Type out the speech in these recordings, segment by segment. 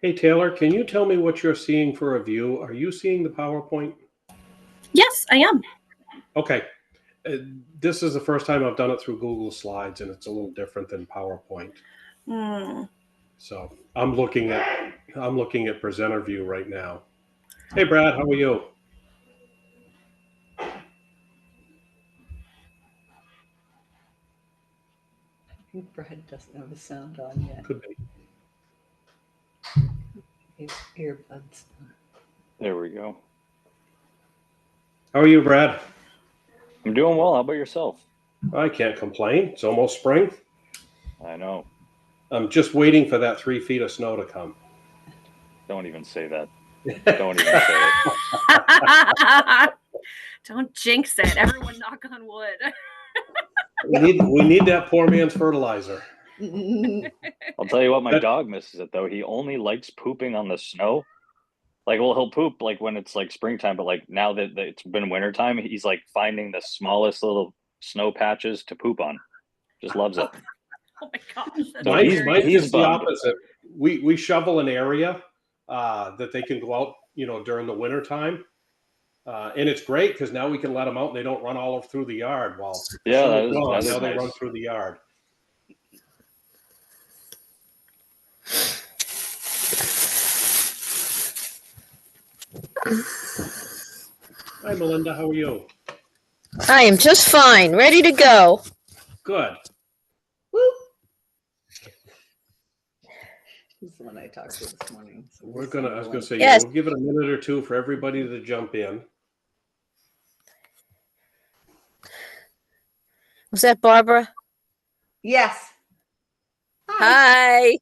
Hey, Taylor, can you tell me what you're seeing for a view? Are you seeing the PowerPoint? Yes, I am. Okay. This is the first time I've done it through Google Slides, and it's a little different than PowerPoint. So I'm looking at presenter view right now. Hey, Brad, how are you? I think Brad doesn't have a sound on yet. Could be. His earbuds. There we go. How are you, Brad? I'm doing well. How about yourself? I can't complain. It's almost spring. I know. I'm just waiting for that 3 feet of snow to come. Don't even say that. Don't even say it. Don't jinx it. Everyone knock on wood. We need that poor man's fertilizer. I'll tell you what, my dog misses it though. He only likes pooping on the snow. Like, well, he'll poop like when it's like springtime, but like now that it's been wintertime, he's like finding the smallest little snow patches to poop on. Just loves it. Oh my gosh. So Mine's he's just the bummed. opposite. We shovel an area that they can go out, during the winter time. And it's great because now we can let them out and they don't run all through the yard. Well, Yeah, that is now they nice. run through the yard. Hi, Melinda. How are you? I am just fine, ready to go. Good. Woo! This is the one I talked to this morning. So I was gonna say, Yes. we'll give it a minute or two for everybody to jump in. Was that Barbara? Yes. Hi.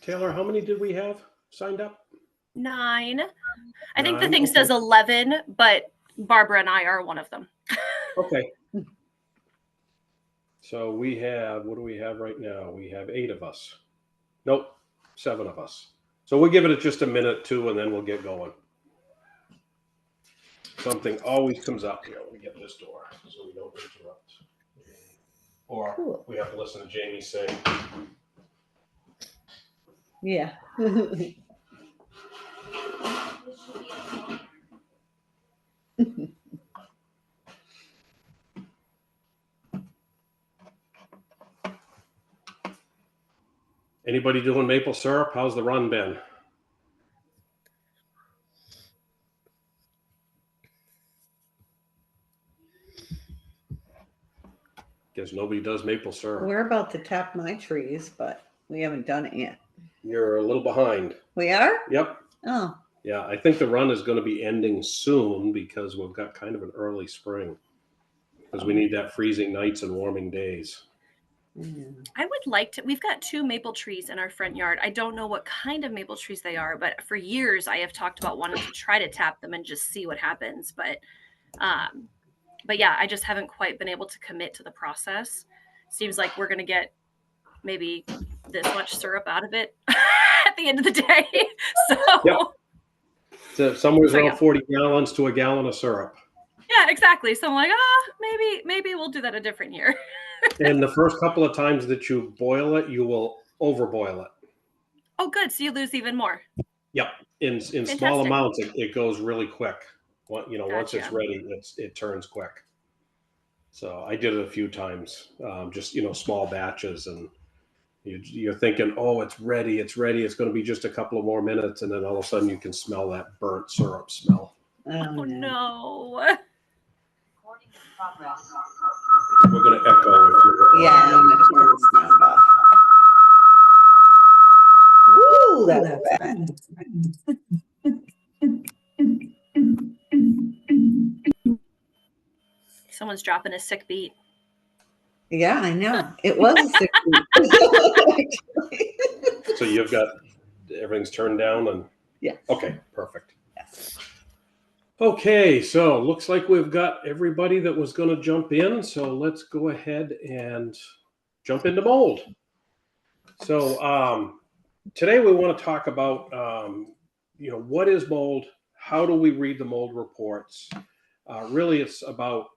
Taylor, how many did we have signed up? 9. I think the 9, thing okay. says 11, but Barbara and I are one of them. Okay. So we have, what do we have right now? We have 8 of us. Nope, 7 of us. So we'll give it just a minute, 2, and then we'll get going. Something always comes up here. Let me get this door so we don't interrupt. Or Cool. we have to listen to Jamie say. Yeah. Anybody doing maple syrup? How's the run been? Guess nobody does maple syrup. We're about to tap my trees, but we haven't done it yet. You're a little behind. We are? Yep. Oh. Yeah, I think the run is going to be ending soon because we've got kind of an early spring. Because we need that freezing nights and warming days. I would like to. We've got 2 maple trees in our front yard. I don't know what kind of maple trees they are, but for years I have talked about wanting to try to tap them and just see what happens. But yeah, I just haven't quite been able to commit to the process. Seems like we're going to get maybe this much syrup out of it at the end of the day. So, Yep. So somewhere around yeah. 40 gallons to a gallon of syrup. Yeah, exactly. So I'm like, maybe we'll do that a different year. And the first couple of times that you boil it, you will overboil it. Oh, good. So you lose even more. Yep. In small amounts, it goes really quick. Once it's ready, it turns quick. So I did it a few times, just small batches, and you're thinking, oh, it's ready. It's going to be just a couple of more minutes, and then all of a sudden you can smell that burnt syrup smell. Oh no. We're going to echo. Yeah, I'm going to turn the sound off. Woo, that's bad. Someone's dropping a sick beat. Yeah, I know. It was a 6 So you've got everything's turned down and yeah. Okay, perfect. Yes. Okay, so looks like we've got everybody that was going to jump in. So let's go ahead and jump into mold. So today we want to talk about, what is mold? how do we read the mold reports? Really, it's about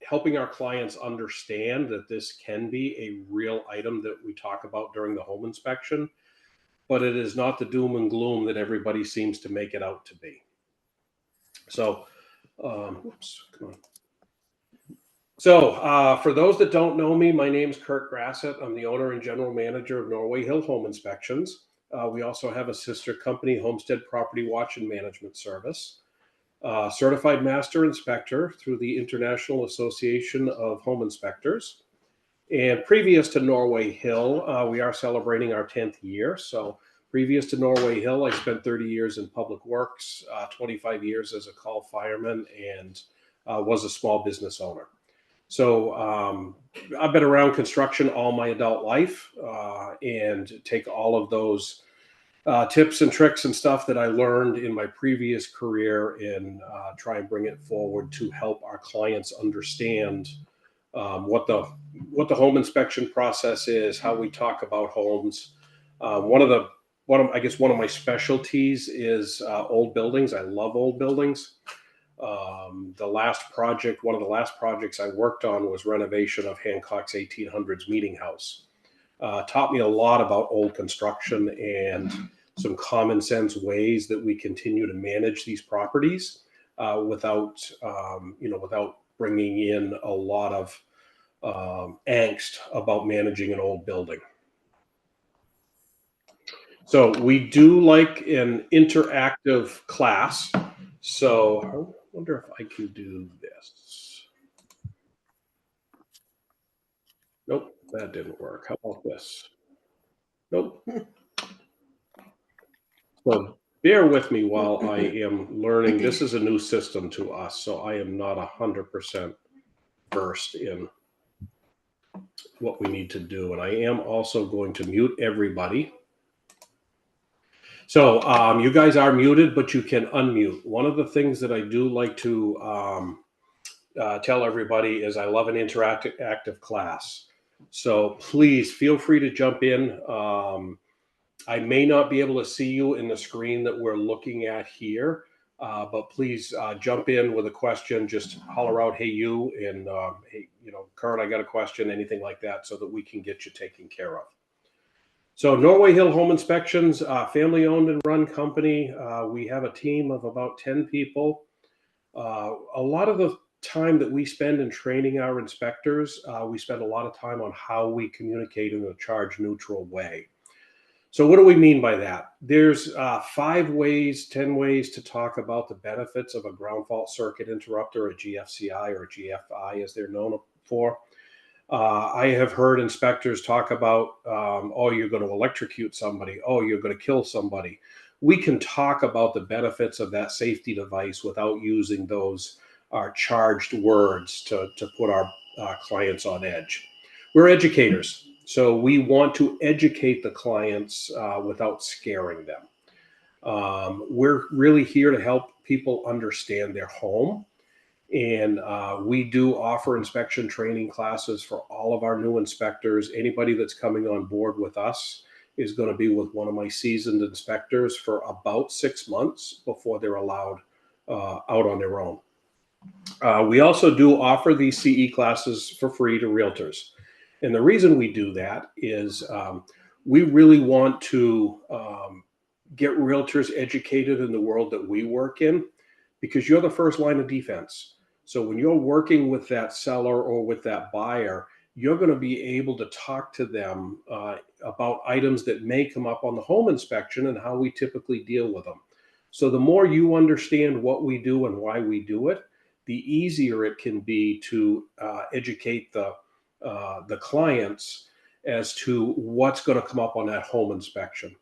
helping our clients understand that this can be a real item that we talk about during the home inspection, but it is not the doom and gloom that everybody seems to make it out to be. So, oops, come on. So, for those that don't know me, my name's Kurt Grassett. I'm the owner and general manager of Norway Hill Home Inspections. We also have a sister company, Homestead Property Watch and Management Service. Certified Master Inspector through the International Association of Home Inspectors. And previous to Norway Hill, we are celebrating our 10th year. So previous to Norway Hill, I spent 30 years in public works, 25 years as a call fireman, and was a small business owner. So I've been around construction all my adult life, and take all of those tips and tricks and stuff that I learned in my previous career and try and bring it forward to help our clients understand what the home inspection process is, how we talk about homes. One of my specialties is old buildings. I love old buildings. One of the last projects I worked on was renovation of Hancock's 1800s meeting house. Taught me a lot about old construction and some common sense ways that we continue to manage these properties without bringing in a lot of angst about managing an old building. So we do like an interactive class. So I wonder if I can do this. Nope, that didn't work. How about this? Nope. So bear with me while I am learning. This is a new system to us, so I am not 100% versed in what we need to do. And I am also going to mute everybody. So you guys are muted, but you can unmute. One of the things that I do like to tell everybody is I love an interactive class. So please feel free to jump in. I may not be able to see you in the screen that we're looking at here, but please jump in with a question. Just holler out, hey, you, and hey, Kurt, I got a question, anything like that, so that we can get you taken care of. So Norway Hill Home Inspections, family owned and run company. We have a team of about 10 people. A lot of the time that we spend in training our inspectors, we spend a lot of time on how we communicate in a charge neutral way. So what do we mean by that? There's 10 ways to talk about the benefits of a ground fault circuit interrupter, a GFCI or a GFI as they're known for. I have heard inspectors talk about, oh, you're going to electrocute somebody. Oh, you're going to kill somebody. We can talk about the benefits of that safety device without using those charged words to put our clients on edge. We're educators, so we want to educate the clients without scaring them. We're really here to help people understand their home. And we do offer inspection training classes for all of our new inspectors. Anybody that's coming on board with us is going to be with one of my seasoned inspectors for about 6 months before they're allowed out on their own. We also do offer these CE classes for free to realtors. And the reason we do that is we really want to get realtors educated in the world that we work in, because you're the first line of defense. So when you're working with that seller or with that buyer, you're going to be able to talk to them about items that may come up on the home inspection and how we typically deal with them. So the more you understand what we do and why we do it, the easier it can be to educate the clients as to what's going to come up on that home inspection.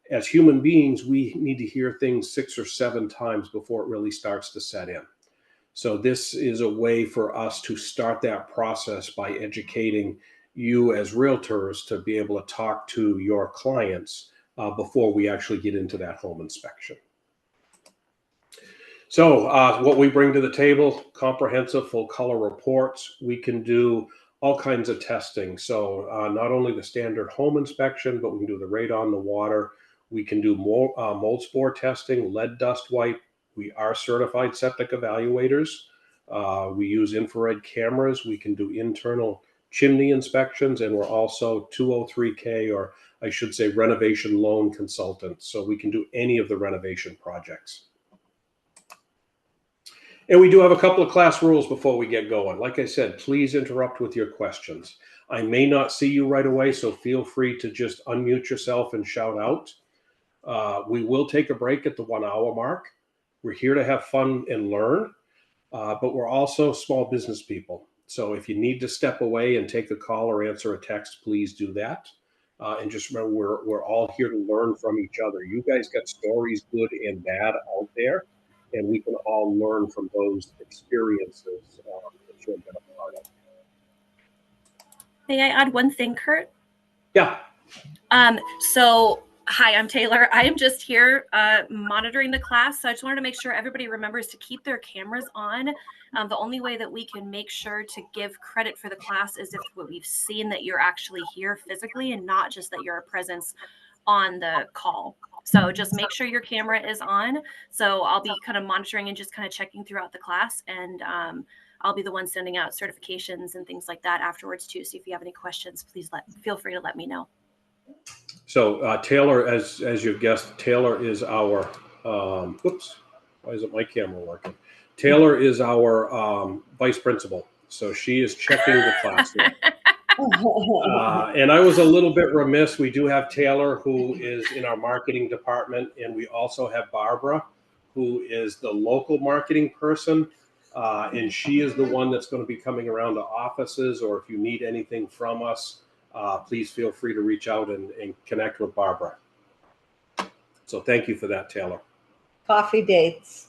As human beings, we need to hear things 6 or 7 times before it really starts to set in. So this is a way for us to start that process by educating you as realtors to be able to talk to your clients before we actually get into that home inspection. So what we bring to the table, comprehensive full color reports. We can do all kinds of testing. So not only the standard home inspection, but we can do the radon, the water. We can do mold spore testing, lead dust wipe. We are certified septic evaluators. We use infrared cameras. We can do internal chimney inspections, and we're also 203K, or I should say renovation loan consultants. So we can do any of the renovation projects. And we do have a couple of class rules before we get going. Like I said, please interrupt with your questions. I may not see you right away, so feel free to just unmute yourself and shout out. We will take a break at the 1 hour mark. We're here to have fun and learn, but we're also small business people. So if you need to step away and take a call or answer a text, please do that. And just remember, we're all here to learn from each other. You guys got stories, good and bad, out there, and we can all learn from those experiences that you've been a part of. May I add one thing, Kurt? Yeah. So, hi, I'm Taylor. I am just here monitoring the class. So I just wanted to make sure everybody remembers to keep their cameras on. The only way that we can make sure to give credit for the class is if we've seen that you're actually here physically and not just that you're a presence on the call. So just make sure your camera is on. So I'll be kind of monitoring and just kind of checking throughout the class, and I'll be the one sending out certifications and things like that afterwards too. So if you have any questions, please feel free to let me know. So Taylor, as you've guessed, Taylor is our, whoops, why isn't my camera working? Taylor is our vice principal. So she is checking the class. And I was a little bit remiss. We do have Taylor, who is in our marketing department, and we also have Barbara, who is the local marketing person. And she is the one that's going to be coming around to offices, or if you need anything from us, please feel free to reach out and connect with Barbara. So thank you for that, Taylor. Coffee dates.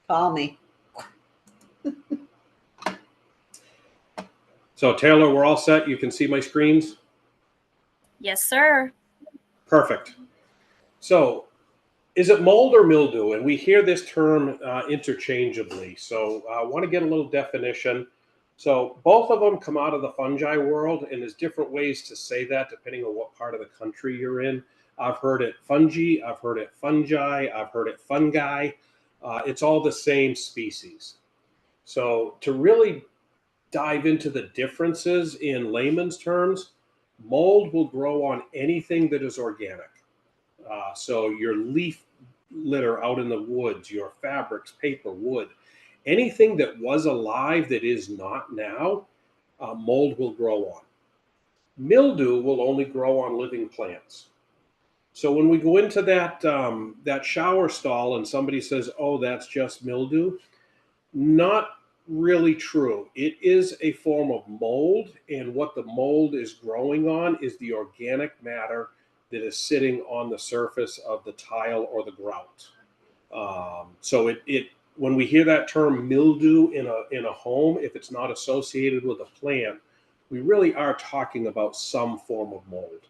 Call me. So Taylor, we're all set. You can see my screens? Yes, sir. Perfect. So is it mold or mildew? And we hear this term interchangeably. So I want to get a little definition. So both of them come out of the fungi world, and there's different ways to say that depending on what part of the country you're in. I've heard it fungi, I've heard it fungi, I've heard it fungi. It's all the same species. So to really dive into the differences in layman's terms, mold will grow on anything that is organic. So your leaf litter out in the woods, your fabrics, paper, wood, anything that was alive that is not now, mold will grow on. Mildew will only grow on living plants. So when we go into that shower stall and somebody says, "Oh, that's just mildew," not really true. It is a form of mold, and what the mold is growing on is the organic matter that is sitting on the surface of the tile or the grout. So when we hear that term mildew in a home, if it's not associated with a plant, we really are talking about some form of mold.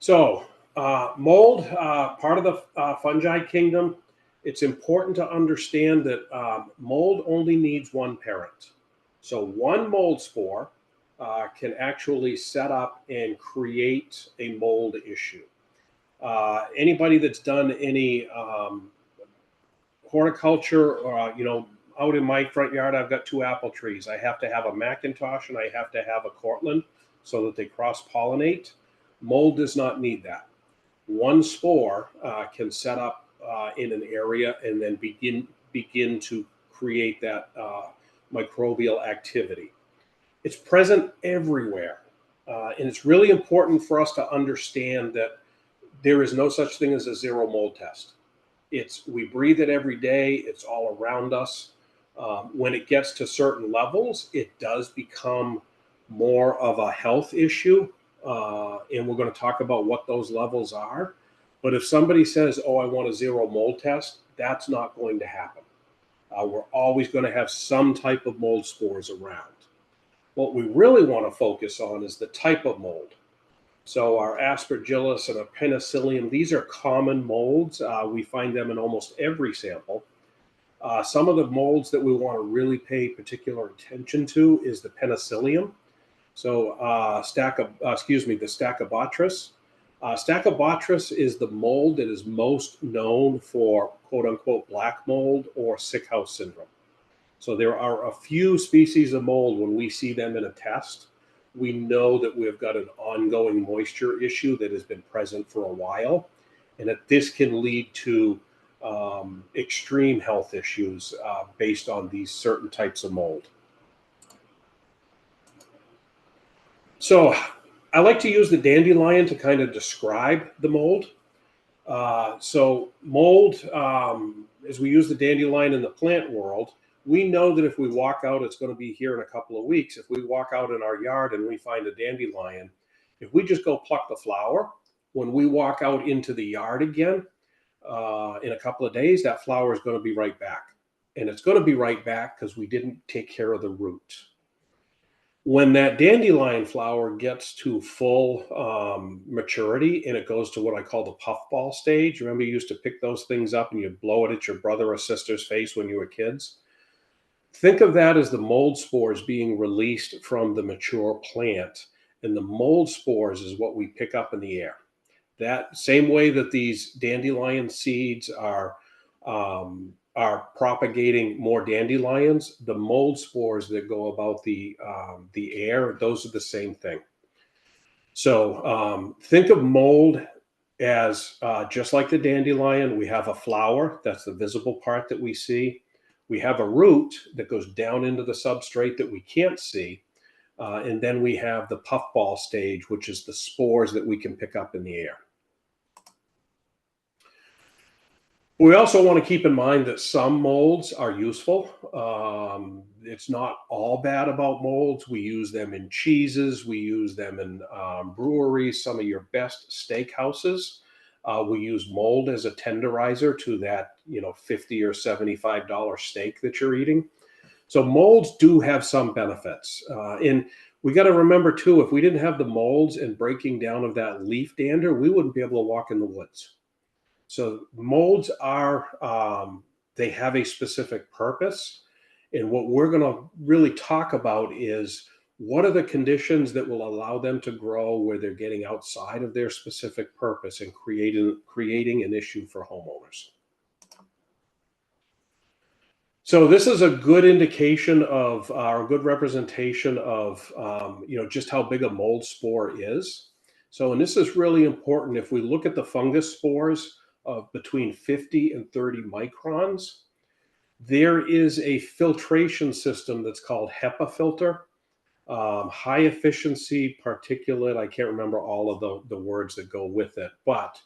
So mold, part of the fungi kingdom. It's important to understand that mold only needs one parent. So one mold spore can actually set up and create a mold issue. Anybody that's done any horticulture, or out in my front yard, I've got 2 apple trees. I have to have a Macintosh and I have to have a Cortland so that they cross-pollinate. Mold does not need that. One spore can set up in an area and then begin to create that microbial activity. It's present everywhere, and it's really important for us to understand that there is no such thing as a zero mold test. We breathe it every day. It's all around us. When it gets to certain levels, it does become more of a health issue, and we're going to talk about what those levels are. But if somebody says, "Oh, I want a zero mold test," that's not going to happen. We're always going to have some type of mold spores around. What we really want to focus on is the type of mold. So our aspergillus and our penicillium, these are common molds. We find them in almost every sample. Some of the molds that we want to really pay particular attention to is the penicillium. So the Stachybotrys. Stachybotrys is the mold that is most known for quote unquote black mold or sick house syndrome. So there are a few species of mold, when we see them in a test, we know that we've got an ongoing moisture issue that has been present for a while, and that this can lead to extreme health issues based on these certain types of mold. So I like to use the dandelion to kind of describe the mold. So mold, as we use the dandelion in the plant world, we know that if we walk out, it's going to be here in a couple of weeks. If we walk out in our yard and we find a dandelion, if we just go pluck the flower, when we walk out into the yard again in a couple of days, that flower is going to be right back. And it's going to be right back because we didn't take care of the root. When that dandelion flower gets to full maturity and it goes to what I call the puffball stage, remember you used to pick those things up and you'd blow it at your brother or sister's face when you were kids? Think of that as the mold spores being released from the mature plant. And the mold spores is what we pick up in the air. That same way that these dandelion seeds are propagating more dandelions, the mold spores that go about the air, those are the same thing. So think of mold as just like the dandelion. We have a flower, that's the visible part that we see. We have a root that goes down into the substrate that we can't see. And then we have the puffball stage, which is the spores that we can pick up in the air. We also want to keep in mind that some molds are useful. It's not all bad about molds. We use them in cheeses. We use them in breweries. Some of your best steakhouses, we use mold as a tenderizer to that, $50 or $75 steak that you're eating. So molds do have some benefits. And we got to remember too, if we didn't have the molds and breaking down of that leaf dander, we wouldn't be able to walk in the woods. So molds are, they have a specific purpose. And what we're going to really talk about is what are the conditions that will allow them to grow where they're getting outside of their specific purpose and creating an issue for homeowners. So this is a good indication of, or a good representation of, just how big a mold spore is. So, and this is really important. If we look at the fungus spores of between 50 and 30 microns, there is a filtration system that's called HEPA filter, high efficiency particulate. I can't remember all of the words that go with it, but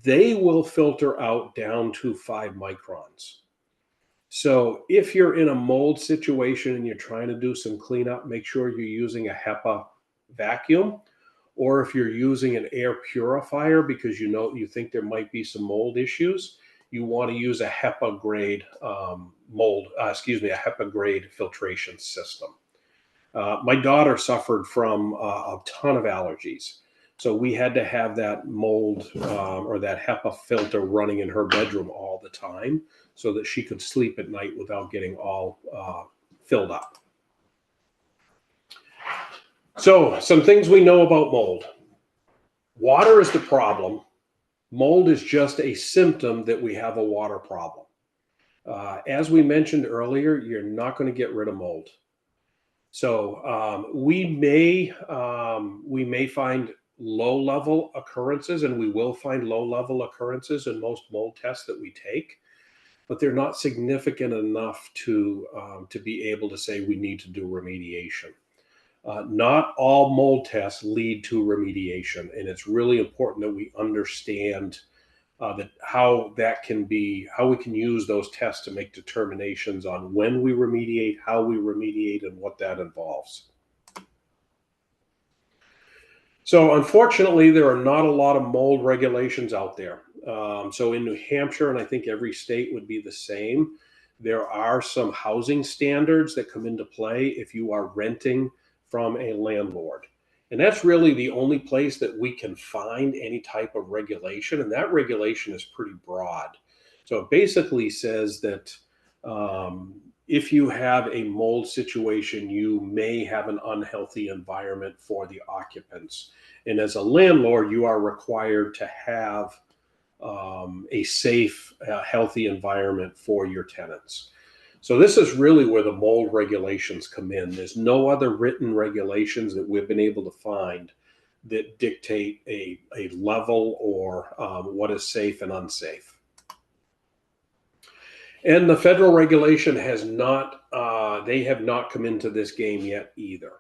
they will filter out down to 5 microns. So if you're in a mold situation and you're trying to do some cleanup, make sure you're using a HEPA vacuum. Or if you're using an air purifier because you think there might be some mold issues, you want to use a HEPA grade a HEPA grade filtration system. My daughter suffered from a ton of allergies. So we had to have that mold or that HEPA filter running in her bedroom all the time so that she could sleep at night without getting all filled up. So some things we know about mold. Water is the problem. Mold is just a symptom that we have a water problem. As we mentioned earlier, you're not going to get rid of mold. So we may find low-level occurrences, and we will find low-level occurrences in most mold tests that we take, but they're not significant enough to be able to say we need to do remediation. Not all mold tests lead to remediation, and it's really important that we understand how we can use those tests to make determinations on when we remediate, how we remediate, and what that involves. So unfortunately, there are not a lot of mold regulations out there. So in New Hampshire, and I think every state would be the same, there are some housing standards that come into play if you are renting from a landlord. And that's really the only place that we can find any type of regulation. And that regulation is pretty broad. So it basically says that if you have a mold situation, you may have an unhealthy environment for the occupants. And as a landlord, you are required to have a safe, healthy environment for your tenants. So this is really where the mold regulations come in. There's no other written regulations that we've been able to find that dictate a level or what is safe and unsafe. And the federal regulation has not, they have not come into this game yet either.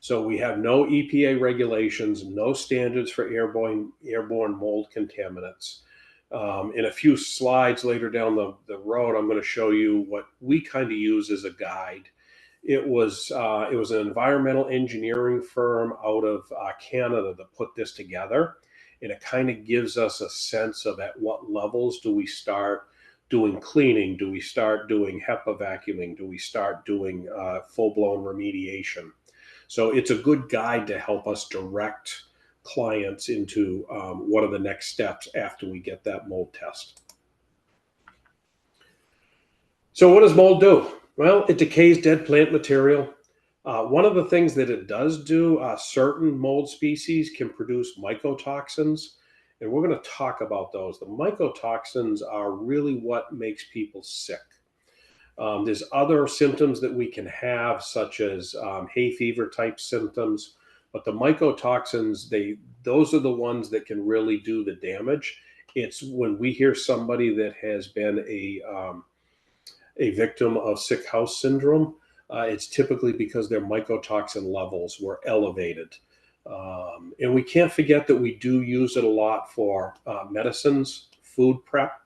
So we have no EPA regulations, no standards for airborne mold contaminants. In a few slides later down the road, I'm going to show you what we kind of use as a guide. It was an environmental engineering firm out of Canada that put this together, and it kind of gives us a sense of at what levels do we start doing cleaning? Do we start doing HEPA vacuuming? Do we start doing full-blown remediation? So it's a good guide to help us direct clients into what are the next steps after we get that mold test. So what does mold do? Well, it decays dead plant material. One of the things that it does do, certain mold species can produce mycotoxins, and we're going to talk about those. The mycotoxins are really what makes people sick. There's other symptoms that we can have, such as hay fever type symptoms, but the mycotoxins, those are the ones that can really do the damage. It's when we hear somebody that has been a victim of sick house syndrome, it's typically because their mycotoxin levels were elevated. And we can't forget that we do use it a lot for medicines, food prep,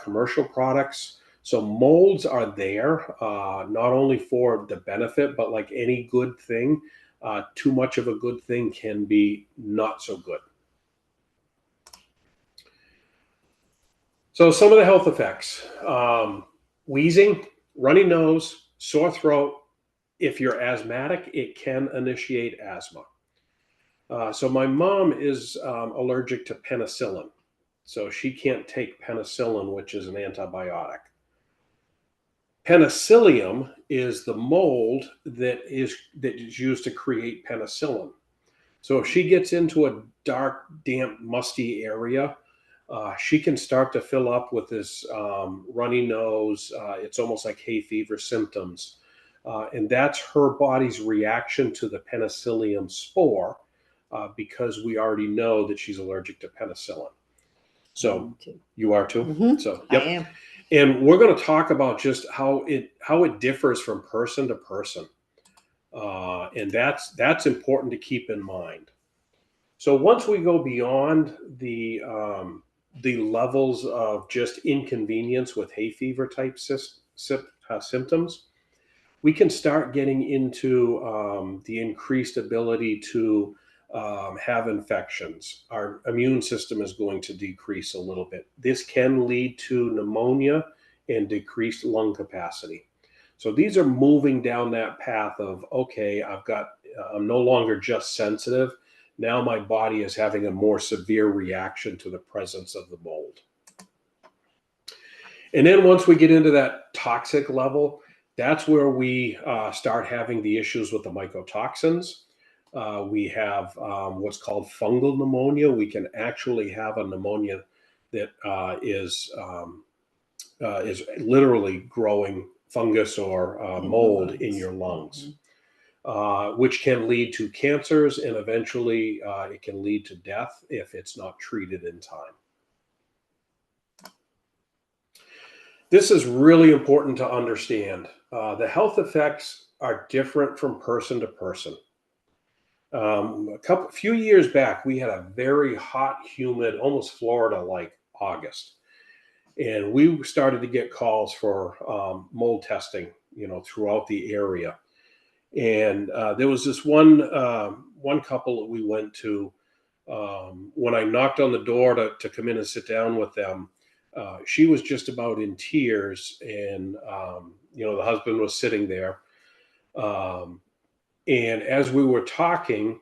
commercial products. So molds are there, not only for the benefit, but like any good thing, too much of a good thing can be not so good. So some of the health effects, wheezing, runny nose, sore throat. If you're asthmatic, it can initiate asthma. So my mom is allergic to penicillin. So she can't take penicillin, which is an antibiotic. Penicillium is the mold that is used to create penicillin. So if she gets into a dark, damp, musty area, she can start to fill up with this runny nose. It's almost like hay fever symptoms. And that's her body's reaction to the penicillium spore, because we already know that she's allergic to penicillin. So you are too? Mm-hmm. So yep. I am. And we're going to talk about just how it differs from person to person. And that's important to keep in mind. So once we go beyond the levels of just inconvenience with hay fever type symptoms, we can start getting into the increased ability to have infections. Our immune system is going to decrease a little bit. This can lead to pneumonia and decreased lung capacity. So these are moving down that path of, okay, I'm no longer just sensitive. Now my body is having a more severe reaction to the presence of the mold. And then once we get into that toxic level, that's where we start having the issues with the mycotoxins. We have what's called fungal pneumonia. We can actually have a pneumonia that is literally growing fungus or mold in your lungs, which can lead to cancers, and eventually it can lead to death if it's not treated in time. This is really important to understand. The health effects are different from person to person. A few years back, we had a very hot, humid, almost Florida-like August. And we started to get calls for mold testing, throughout the area. And there was this one couple that we went to. When I knocked on the door to come in and sit down with them, she was just about in tears, and the husband was sitting there. And as we were talking,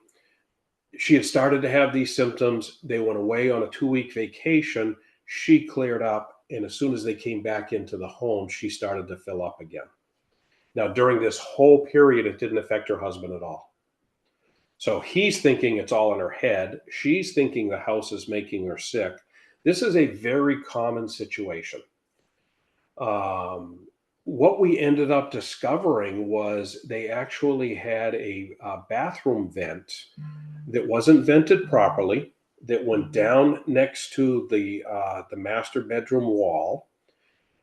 she had started to have these symptoms. They went away on a 2-week vacation. She cleared up, and as soon as they came back into the home, she started to fill up again. Now, during this whole period, it didn't affect her husband at all. So he's thinking it's all in her head. She's thinking the house is making her sick. This is a very common situation. What we ended up discovering was they actually had a bathroom vent that wasn't vented properly, that went down next to the master bedroom wall.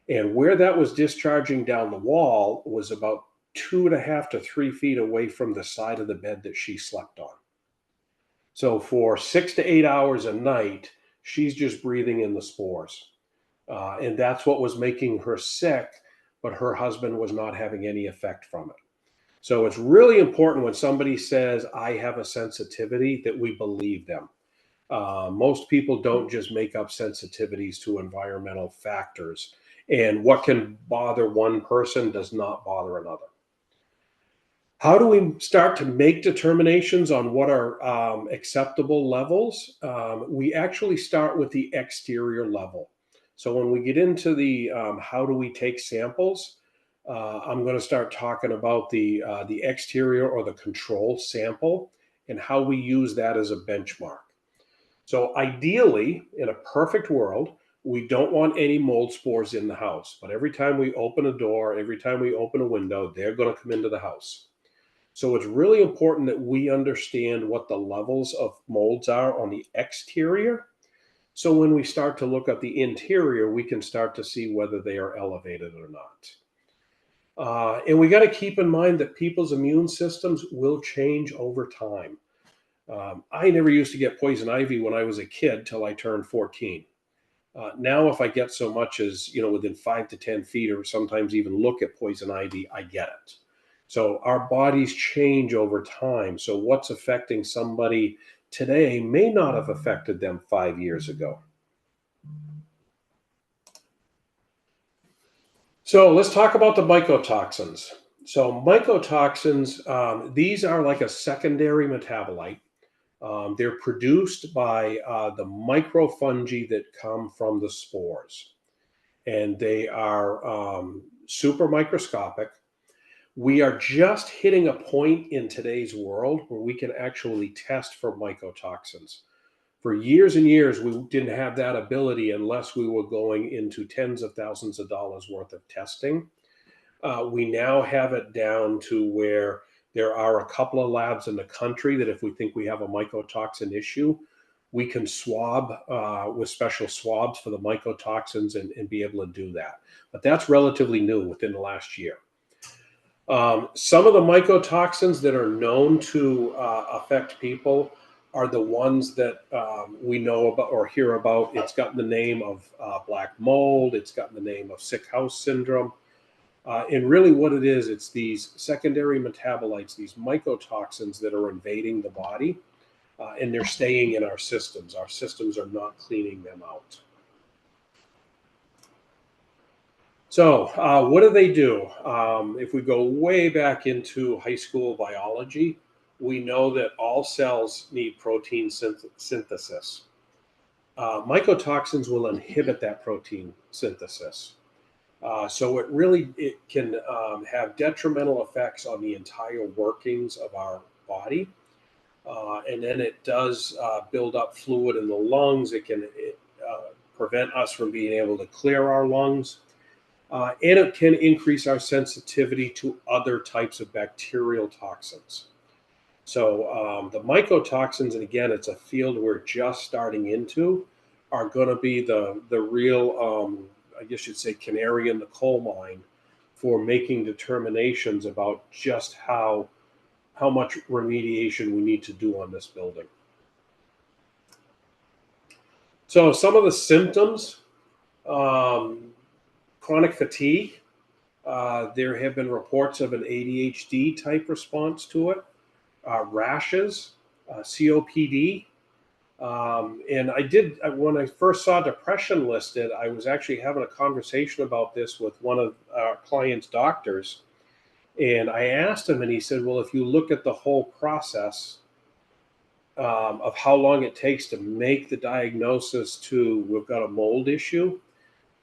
And where that was discharging down the wall was about 2.5 to 3 feet away from the side of the bed that she slept on. So for 6 to 8 hours a night, she's just breathing in the spores. And that's what was making her sick, but her husband was not having any effect from it. So it's really important when somebody says, I have a sensitivity, that we believe them. Most people don't just make up sensitivities to environmental factors. And what can bother one person does not bother another. How do we start to make determinations on what are acceptable levels? We actually start with the exterior level. So when we get into the how do we take samples, I'm going to start talking about the exterior or the control sample and how we use that as a benchmark. So ideally, in a perfect world, we don't want any mold spores in the house. But every time we open a door, every time we open a window, they're going to come into the house. So it's really important that we understand what the levels of molds are on the exterior. So when we start to look at the interior, we can start to see whether they are elevated or not. And we got to keep in mind that people's immune systems will change over time. I never used to get poison ivy when I was a kid till I turned 14. Now, if I get so much as, within 5 to 10 feet or sometimes even look at poison ivy, I get it. So our bodies change over time. So what's affecting somebody today may not have affected them 5 years ago. So let's talk about the mycotoxins. So mycotoxins, these are like a secondary metabolite. They're produced by the microfungi that come from the spores. And they are super microscopic. We are just hitting a point in today's world where we can actually test for mycotoxins. For years and years, we didn't have that ability unless we were going into tens of thousands of dollars worth of testing. We now have it down to where there are a couple of labs in the country that if we think we have a mycotoxin issue, we can swab with special swabs for the mycotoxins and be able to do that. But that's relatively new within the last year. Some of the mycotoxins that are known to affect people are the ones that we know about or hear about. It's gotten the name of black mold. It's gotten the name of sick house syndrome. And really what it is, it's these secondary metabolites, these mycotoxins that are invading the body, and they're staying in our systems. Our systems are not cleaning them out. So what do they do? If we go way back into high school biology, we know that all cells need protein synthesis. Mycotoxins will inhibit that protein synthesis. So it can have detrimental effects on the entire workings of our body. And then it does build up fluid in the lungs. It can prevent us from being able to clear our lungs. And it can increase our sensitivity to other types of bacterial toxins. So the mycotoxins, and again, it's a field we're just starting into, are going to be the real, I guess you'd say, canary in the coal mine for making determinations about just how much remediation we need to do on this building. So some of the symptoms, chronic fatigue. There have been reports of an ADHD type response to it, rashes, COPD. And when I first saw depression listed, I was actually having a conversation about this with one of our clients' doctors. And I asked him, and he said, well, if you look at the whole process of how long it takes to make the diagnosis to we've got a mold issue,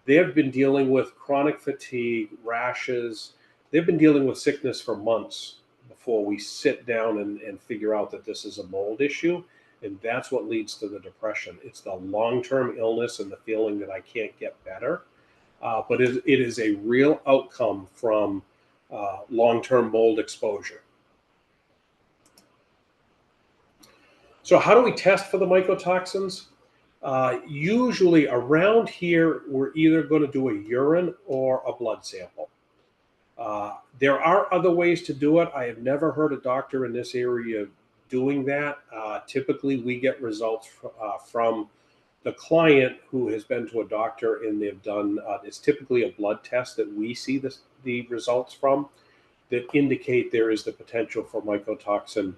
they have been dealing with chronic fatigue, rashes. they've been dealing with sickness for months before we sit down and figure out that this is a mold issue. And that's what leads to the depression. It's the long-term illness and the feeling that I can't get better. But it is a real outcome from long-term mold exposure. So how do we test for the mycotoxins? Usually around here, we're either going to do a urine or a blood sample. There are other ways to do it. I have never heard a doctor in this area doing that. Typically, we get results from the client who has been to a doctor and they've done, it's typically a blood test that we see the results from that indicate there is the potential for mycotoxin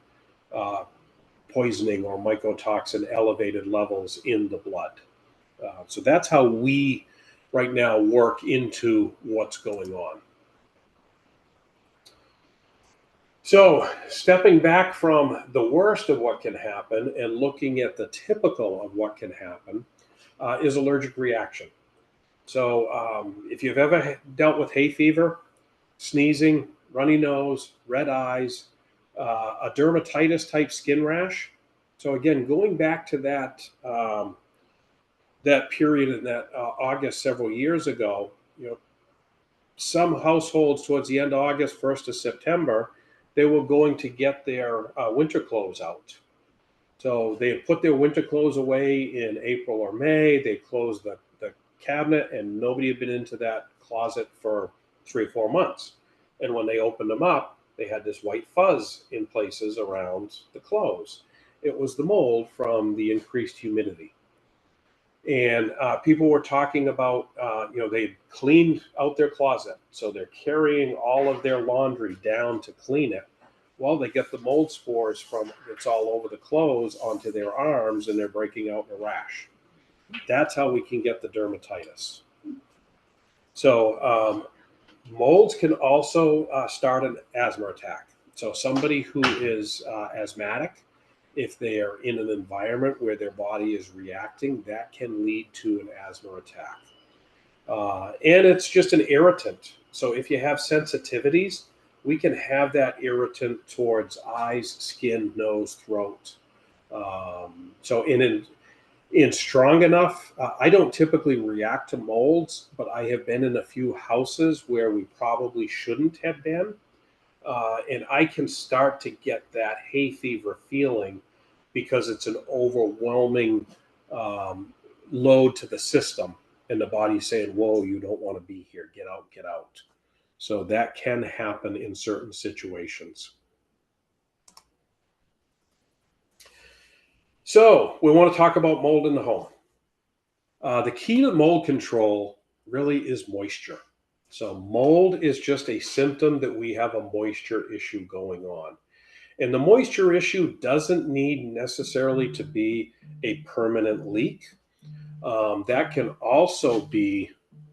poisoning or mycotoxin elevated levels in the blood. So that's how we right now work into what's going on. So stepping back from the worst of what can happen and looking at the typical of what can happen is allergic reaction. So if you've ever dealt with hay fever, sneezing, runny nose, red eyes, a dermatitis type skin rash. So again, going back to that that period in that August several years ago, some households towards the end of August, 1st of September, they were going to get their winter clothes out. So they had put their winter clothes away in April or May. They closed the cabinet and nobody had been into that closet for 3 or 4 months. And when they opened them up, they had this white fuzz in places around the clothes. It was the mold from the increased humidity. And people were talking about, they cleaned out their closet. So they're carrying all of their laundry down to clean it. Well, they get the mold spores from it's all over the clothes onto their arms and they're breaking out in a rash. That's how we can get the dermatitis. So molds can also start an asthma attack. So somebody who is asthmatic, if they are in an environment where their body is reacting, that can lead to an asthma attack. And it's just an irritant. So if you have sensitivities, we can have that irritant towards eyes, skin, nose, throat. So in strong enough, I don't typically react to molds, but I have been in a few houses where we probably shouldn't have been. And I can start to get that hay fever feeling because it's an overwhelming load to the system and the body saying, whoa, you don't want to be here. Get out, get out. So that can happen in certain situations. So we want to talk about mold in the home. The key to mold control really is moisture. So mold is just a symptom that we have a moisture issue going on. And the moisture issue doesn't need necessarily to be a permanent leak. That can also be,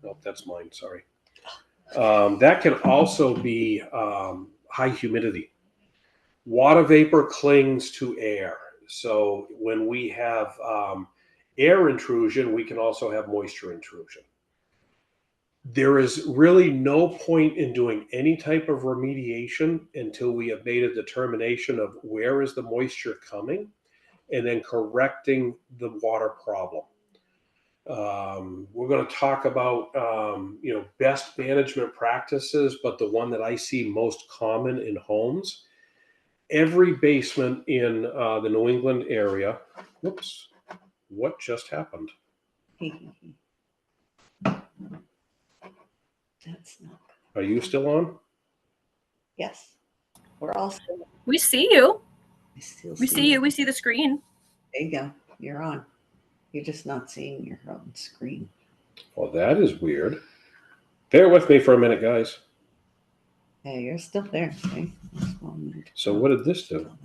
oh, that's mine, sorry. That can also be high humidity. Water vapor clings to air. So when we have air intrusion, we can also have moisture intrusion. There is really no point in doing any type of remediation until we have made a determination of where is the moisture coming and then correcting the water problem. We're going to talk about, best management practices, but the one that I see most common in homes, every basement in the New England area, whoops, what just happened? That's not good. Are you still on? Yes. We're all still. We see you. I still We see you. We see the screen. There you go. You're on. You're just not seeing your own screen. Well, that is weird. Bear with me for a minute, guys. Yeah, you're still there. Okay? So what did this do? I don't know.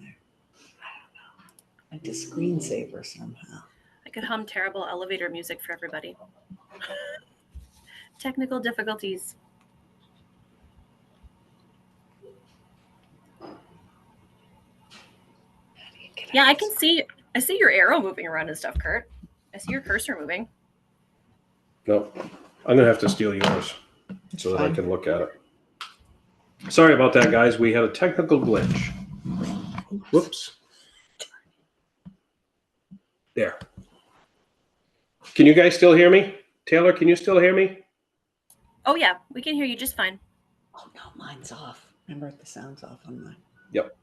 Like a screensaver somehow. I could hum terrible elevator music for everybody. Technical difficulties. Yeah, I can see. I see your arrow moving around and stuff, Kurt. I see your cursor moving. No, I'm gonna have to steal yours so that I can look at it. Sorry about that, guys. We had a technical glitch. Whoops. There. Can you guys still hear me? Taylor, can you still hear me? Oh yeah, we can hear you just fine. Oh no, mine's off. Remember, the sound's off on mine. Yep.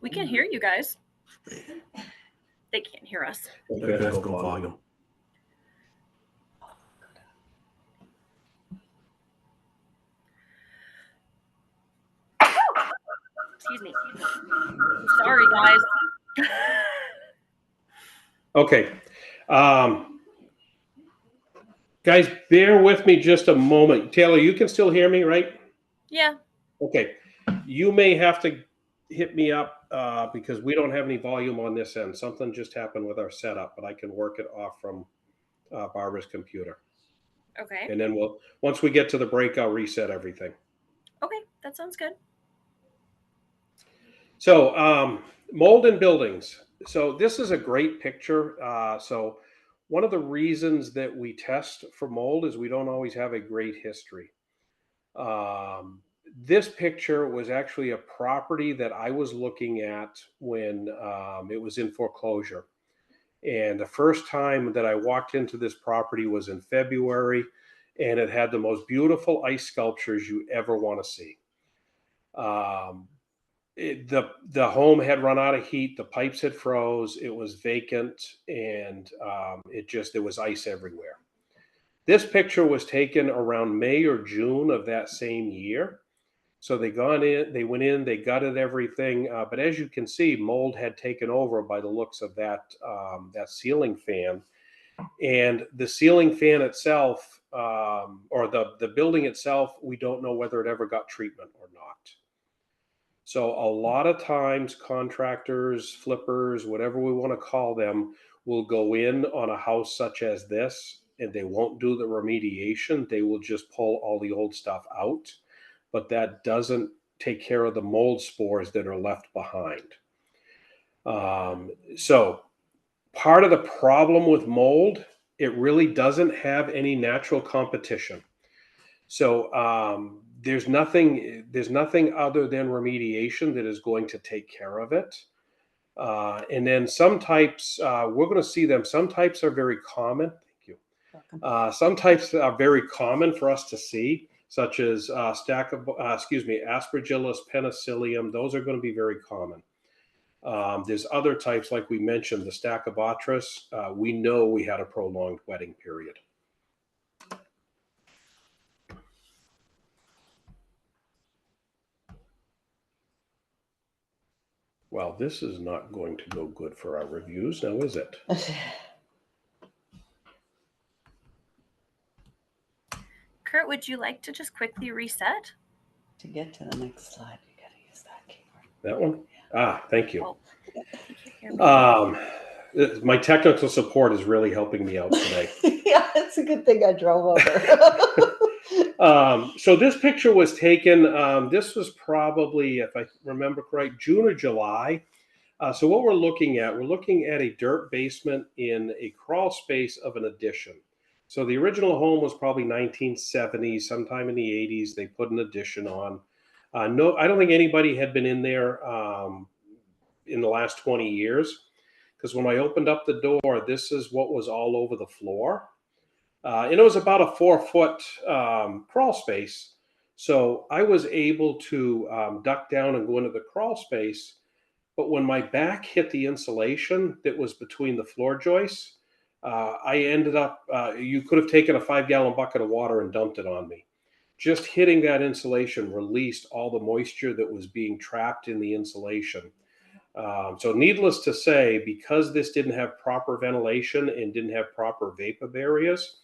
We can hear you guys. They can't hear us. Okay, let's go volume. Excuse me. Sorry, guys. Okay. Guys, bear with me just a moment. Taylor, you can still hear me, right? Yeah. Okay. You may have to hit me up because we don't have any volume on this end. Something just happened with our setup, but I can work it off from Barbara's computer. Okay. And then once we get to the break, I'll reset everything. Okay, that sounds good. So mold in buildings. So this is a great picture. So one of the reasons that we test for mold is we don't always have a great history. This picture was actually a property that I was looking at when it was in foreclosure. And the first time that I walked into this property was in February, and it had the most beautiful ice sculptures you ever want to see. The home had run out of heat, the pipes had froze, it was vacant, and there was ice everywhere. This picture was taken around May or June of that same year. So they went in, they gutted everything, but as you can see, mold had taken over by the looks of that ceiling fan, and the ceiling fan itself, or the building itself, we don't know whether it ever got treatment or not. So a lot of times, contractors, flippers, whatever we want to call them, will go in on a house such as this, and they won't do the remediation. They will just pull all the old stuff out, but that doesn't take care of the mold spores that are left behind. So part of the problem with mold, it really doesn't have any natural competition. So there's nothing other than remediation that is going to take care of it. And then some types, we're going to see them. Some types are very common. Thank you. Some types are very common for us to see, such as Aspergillus, penicillium. Those are going to be very common. There's other types, like we mentioned, the Stachybotrys. We know we had a prolonged wetting period. Well, this is not going to go good for our reviews, now is it? Kurt, would you like to just quickly reset? To get to the next slide, you got to use that keyboard. That one? Ah, thank you. Oh, can you hear me? My technical support is really helping me out today. Yeah, it's a good thing I drove over. So this picture was taken, this was probably, if I remember correct, June or July. So what we're looking at a dirt basement in a crawl space of an addition. So the original home was probably 1970s, sometime in the 80s. They put an addition on. No, I don't think anybody had been in there in the last 20 years. Because when I opened up the door, this is what was all over the floor. And it was about a 4-foot crawl space. So I was able to duck down and go into the crawl space. But when my back hit the insulation that was between the floor joists, I ended up, you could have taken a 5-gallon bucket of water and dumped it on me. Just hitting that insulation released all the moisture that was being trapped in the insulation. So needless to say, because this didn't have proper ventilation and didn't have proper vapor barriers,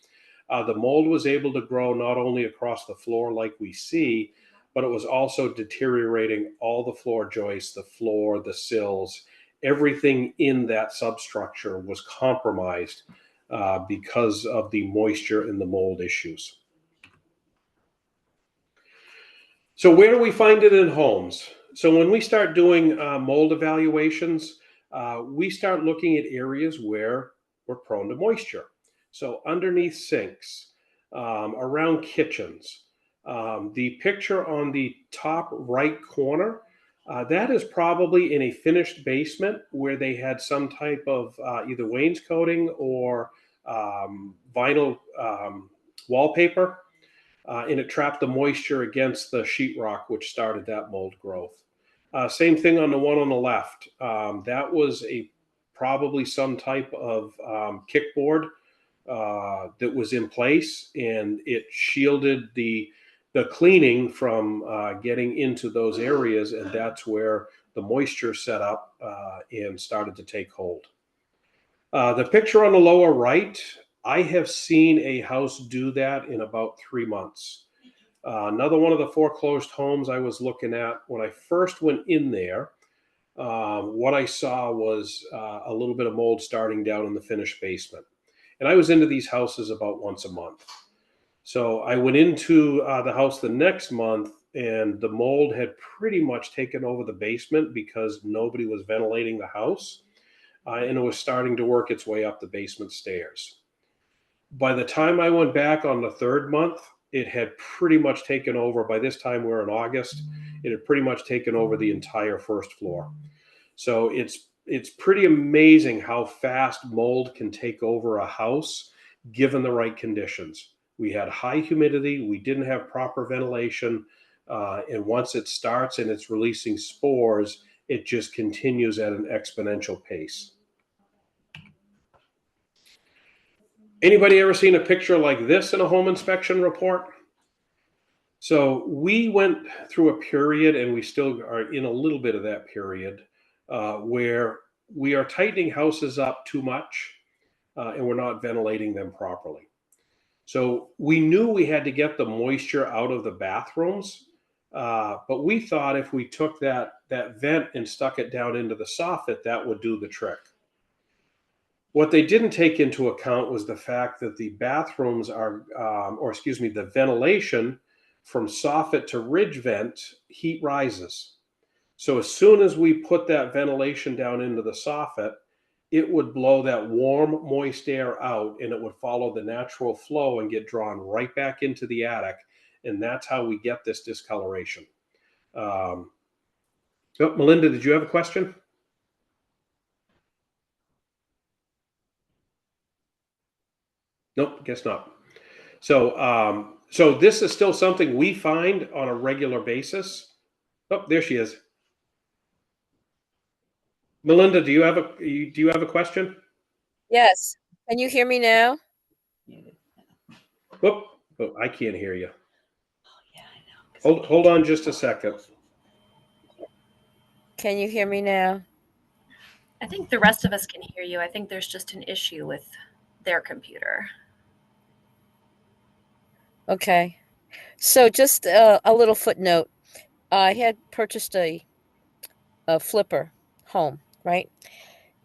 the mold was able to grow not only across the floor like we see, but it was also deteriorating all the floor joists, the floor, the sills. Everything in that substructure was compromised because of the moisture and the mold issues. So where do we find it in homes? So when we start doing mold evaluations, we start looking at areas where we're prone to moisture. So underneath sinks, around kitchens, The picture on the top right corner, that is probably in a finished basement where they had some type of either wainscoting or vinyl wallpaper, and it trapped the moisture against the sheetrock, which started that mold growth. Same thing on the one on the left. That was probably some type of kickboard that was in place, and it shielded the cleaning from getting into those areas, and that's where the moisture set up and started to take hold. The picture on the lower right, I have seen a house do that in about 3 months. Another one of the foreclosed homes I was looking at, when I first went in there, what I saw was a little bit of mold starting down in the finished basement. And I was into these houses about once a month. So I went into the house the next month, and the mold had pretty much taken over the basement because nobody was ventilating the house. And it was starting to work its way up the basement stairs. By the time I went back on the third month, it had pretty much taken over. By this time, we're in August, it had pretty much taken over the entire first floor. So it's pretty amazing how fast mold can take over a house given the right conditions. We had high humidity, we didn't have proper ventilation, and once it starts and it's releasing spores, it just continues at an exponential pace. Anybody ever seen a picture like this in a home inspection report? So we went through a period, and we still are in a little bit of that period, where we are tightening houses up too much, and we're not ventilating them properly. So we knew we had to get the moisture out of the bathrooms, but we thought if we took that vent and stuck it down into the soffit, that would do the trick. What they didn't take into account was the fact that the bathrooms are, the ventilation from soffit to ridge vent, heat rises. So as soon as we put that ventilation down into the soffit, it would blow that warm, moist air out, and it would follow the natural flow and get drawn right back into the attic. And that's how we get this discoloration. Melinda, did you have a question? Nope, guess not. So, so this is still something we find on a regular basis. Oh, there she is. Melinda, do you have a question? Yes. Can you hear me now? Whoop. Oh, I can't hear you. Yeah, I know. Hold on just a second. Can you hear me now? I think the rest of us can hear you. I think there's just an issue with their computer. Okay. So just a little footnote. I had purchased a flipper home, right?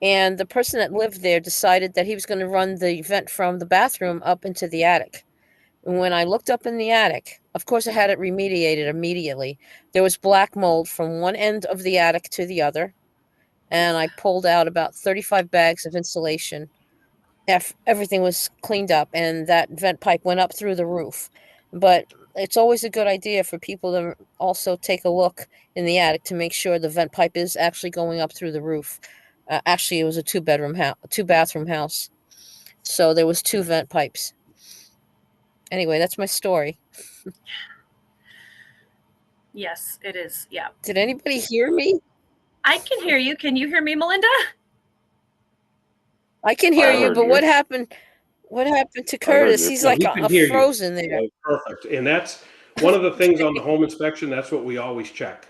And the person that lived there decided that he was going to run the vent from the bathroom up into the attic. And when I looked up in the attic, of course, I had it remediated immediately. There was black mold from one end of the attic to the other. And I pulled out about 35 bags of insulation. Everything was cleaned up, and that vent pipe went up through the roof. But it's always a good idea for people to also take a look in the attic to make sure the vent pipe is actually going up through the roof. Actually, it was a two-bathroom house, so there was 2 vent pipes. Anyway, that's my story. Yes, it is. Yeah. Did anybody hear me? I can hear you. Can you hear me, Melinda? I can hear you, heard but you. what happened? What happened to I heard Curtis? you. He's Yeah, like we can hear you. frozen there. Yeah, perfect. And that's one of the things on the home inspection. That's what we always check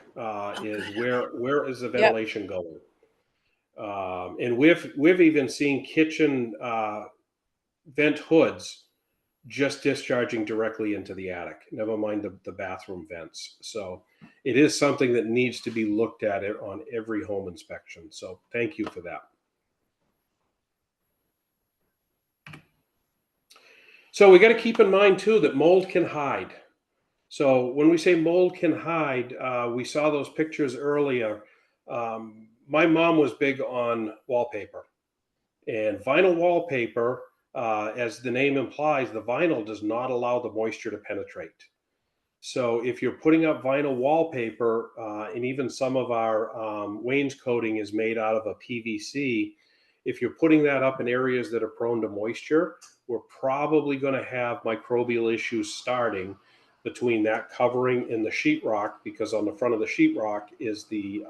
is where is the ventilation going. And we've even seen kitchen vent hoods just discharging directly into the attic. Never mind the bathroom vents. So it is something that needs to be looked at it on every home inspection. So thank you for that. So we got to keep in mind too that mold can hide. So when we say mold can hide, we saw those pictures earlier. My mom was big on wallpaper, and vinyl wallpaper, as the name implies, the vinyl does not allow the moisture to penetrate. So if you're putting up vinyl wallpaper, and even some of our wainscoting is made out of a PVC, if you're putting that up in areas that are prone to moisture, we're probably going to have microbial issues starting between that covering and the sheetrock, because on the front of the sheetrock is the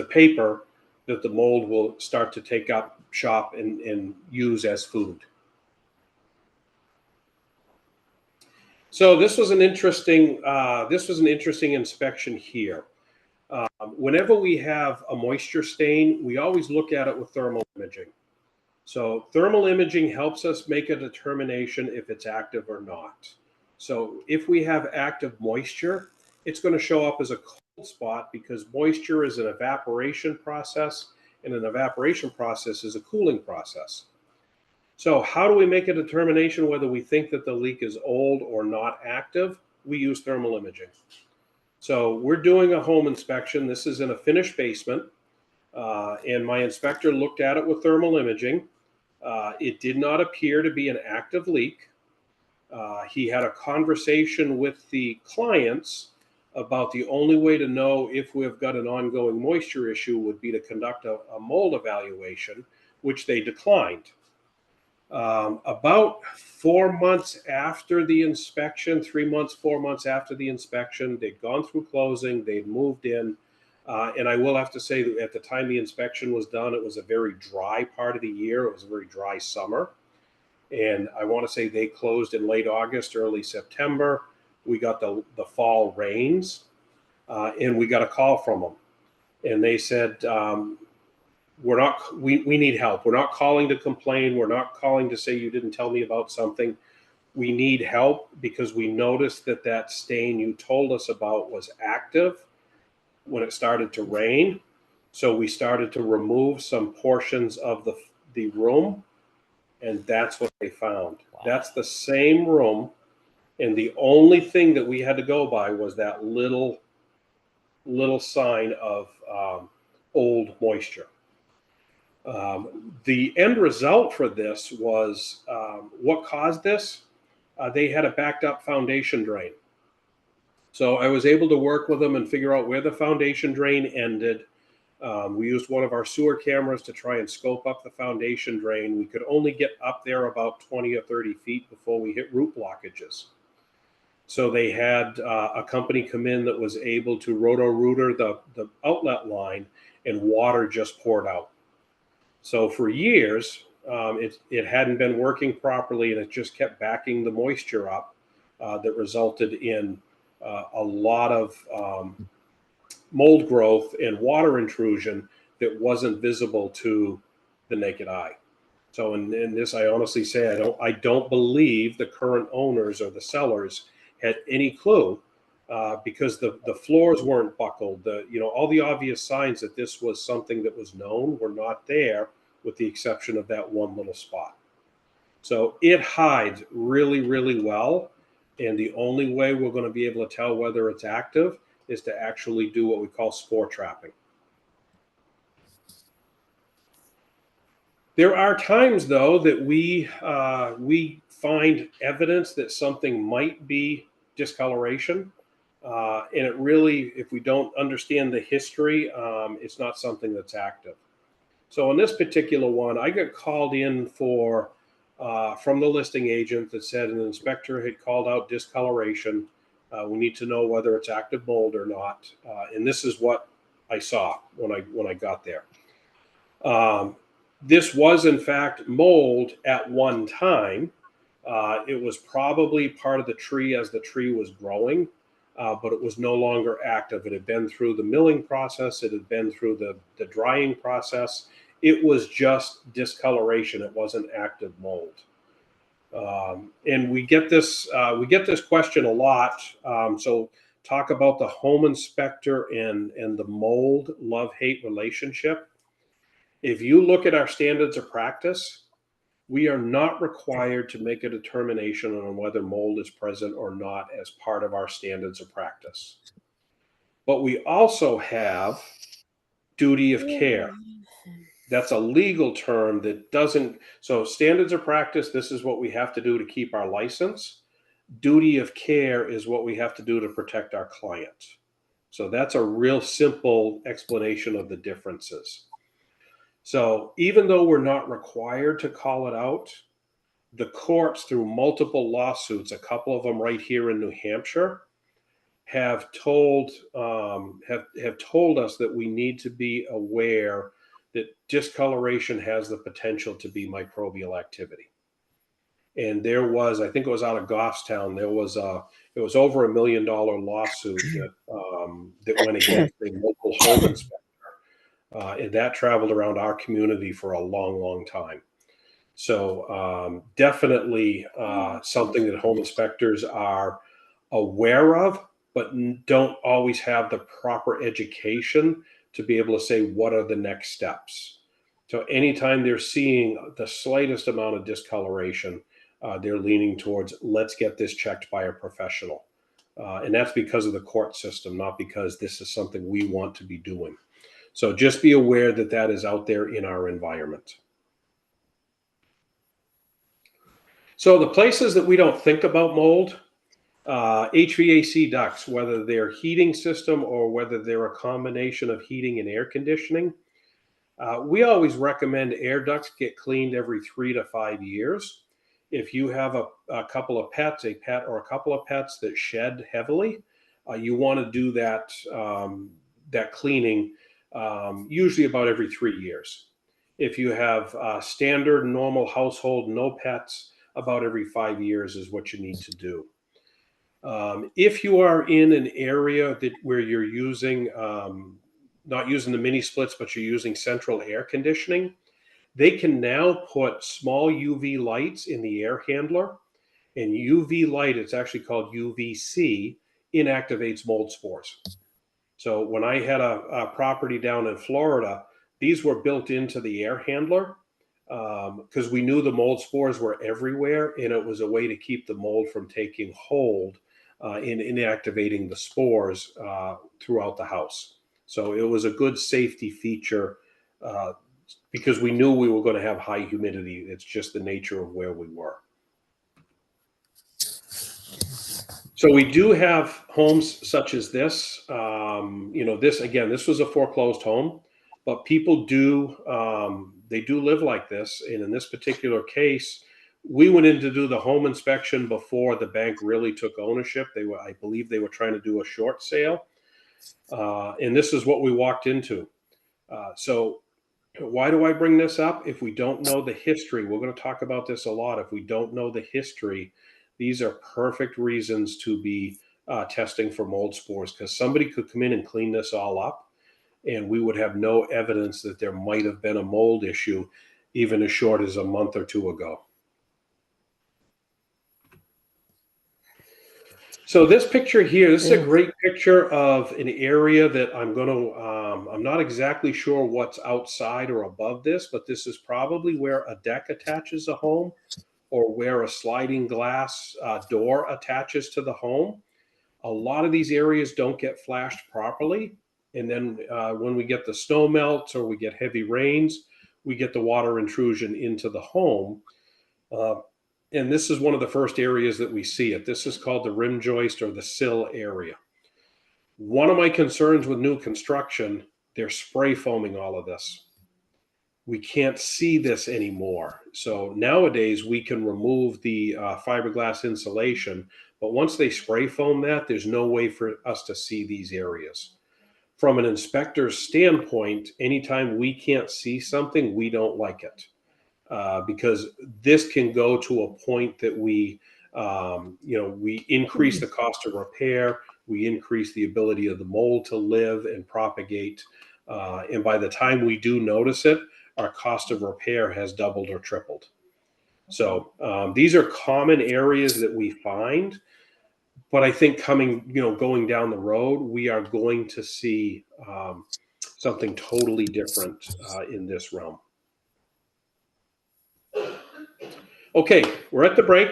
paper that the mold will start to take up shop and use as food. So this was an interesting inspection here. Whenever we have a moisture stain, we always look at it with thermal imaging. So thermal imaging helps us make a determination if it's active or not. So if we have active moisture, it's going to show up as a cold spot, because moisture is an evaporation process, and an evaporation process is a cooling process. So how do we make a determination whether we think that the leak is old or not active? We use thermal imaging. So we're doing a home inspection. This is in a finished basement, and my inspector looked at it with thermal imaging. It did not appear to be an active leak. He had a conversation with the clients about the only way to know if we've got an ongoing moisture issue would be to conduct a mold evaluation, which they declined. About 4 months after the inspection, 3 months, 4 months after the inspection, they'd gone through closing, they'd moved in. And I will have to say that at the time the inspection was done, it was a very dry part of the year. It was a very dry summer. And I want to say they closed in late August, early September. We got the fall rains, and we got a call from them. And they said, we need help. We're not calling to complain. We're not calling to say you didn't tell me about something. We need help because we noticed that stain you told us about was active when it started to rain. So we started to remove some portions of the room, and that's what they found. Wow. That's the same room, and the only thing that we had to go by was that little sign of old moisture. The end result for this was, what caused this? They had a backed up foundation drain. So I was able to work with them and figure out where the foundation drain ended. We used one of our sewer cameras to try and scope up the foundation drain. We could only get up there about 20 or 30 feet before we hit root blockages. So they had a company come in that was able to roto-rooter the outlet line, and water just poured out. So for years, it hadn't been working properly, and it just kept backing the moisture up, that resulted in a lot of mold growth and water intrusion that wasn't visible to the naked eye. So in this, I honestly say I don't believe the current owners or the sellers had any clue, because the floors weren't buckled. All the obvious signs that this was something that was known were not there, with the exception of that one little spot. So it hides really, really well. And the only way we're going to be able to tell whether it's active is to actually do what we call spore trapping. There are times, though, that we find evidence that something might be discoloration. And it really, if we don't understand the history, it's not something that's active. So on this particular one, I got called in from the listing agent that said an inspector had called out discoloration. We need to know whether it's active mold or not. And this is what I saw when I got there. This was, in fact, mold at one time. It was probably part of the tree as the tree was growing, but it was no longer active. It had been through the milling process. It had been through the drying process. It was just discoloration. It wasn't active mold. And we get this question a lot. So talk about the home inspector and the mold love-hate relationship. If you look at our standards of practice, we are not required to make a determination on whether mold is present or not as part of our standards of practice. But we also have duty of care. That's a legal term that doesn't. So standards of practice, this is what we have to do to keep our license. duty of care is what we have to do to protect our client. So that's a real simple explanation of the differences. So even though we're not required to call it out, the courts, through multiple lawsuits, a couple of them right here in New Hampshire, have told have told us that we need to be aware that discoloration has the potential to be microbial activity. And there was, I think it was out of Goffstown, it was over $1 million lawsuit that went against a local home inspector, and that traveled around our community for a long, long time. So definitely something that home inspectors are aware of, but don't always have the proper education to be able to say what are the next steps. So anytime they're seeing the slightest amount of discoloration, they're leaning towards, let's get this checked by a professional. And that's because of the court system, not because this is something we want to be doing. So just be aware that that is out there in our environment. So the places that we don't think about mold, HVAC ducts, whether they're heating system or whether they're a combination of heating and air conditioning, we always recommend air ducts get cleaned every 3 to 5 years. If you have a couple of pets, a pet or a couple of pets that shed heavily, you want to do that cleaning usually about every 3 years. If you have standard normal household, no pets, about every 5 years is what you need to do. If you are in an area where you're using, not using the mini splits, but you're using central air conditioning, they can now put small UV lights in the air handler. And UV light, it's actually called UVC, inactivates mold spores. So when I had a property down in Florida, these were built into the air handler because we knew the mold spores were everywhere, and it was a way to keep the mold from taking hold and inactivating the spores throughout the house. So it was a good safety feature because we knew we were going to have high humidity. It's just the nature of where we were. So we do have homes such as this. This was a foreclosed home, but people do they do live like this. And in this particular case, we went in to do the home inspection before the bank really took ownership. I believe they were trying to do a short sale, and this is what we walked into. So why do I bring this up? If we don't know the history, we're going to talk about this a lot. If we don't know the history, these are perfect reasons to be testing for mold spores, because somebody could come in and clean this all up and we would have no evidence that there might have been a mold issue even as short as a month or two ago. So this picture here, this is a great picture of an area that I'm not exactly sure what's outside or above this, but this is probably where a deck attaches a home or where a sliding glass door attaches to the home. A lot of these areas don't get flashed properly. And then when we get the snow melts or we get heavy rains, we get the water intrusion into the home. And this is one of the first areas that we see it. This is called the rim joist or the sill area. One of my concerns with new construction, they're spray foaming all of this. We can't see this anymore. So nowadays we can remove the fiberglass insulation, but once they spray foam that, there's no way for us to see these areas. From an inspector's standpoint, anytime we can't see something, we don't like it. Because this can go to a point that we increase the cost of repair, we increase the ability of the mold to live and propagate. And by the time we do notice it, our cost of repair has doubled or tripled. So these are common areas that we find, but I think going down the road, we are going to see something totally different in this realm. Okay, we're at the break.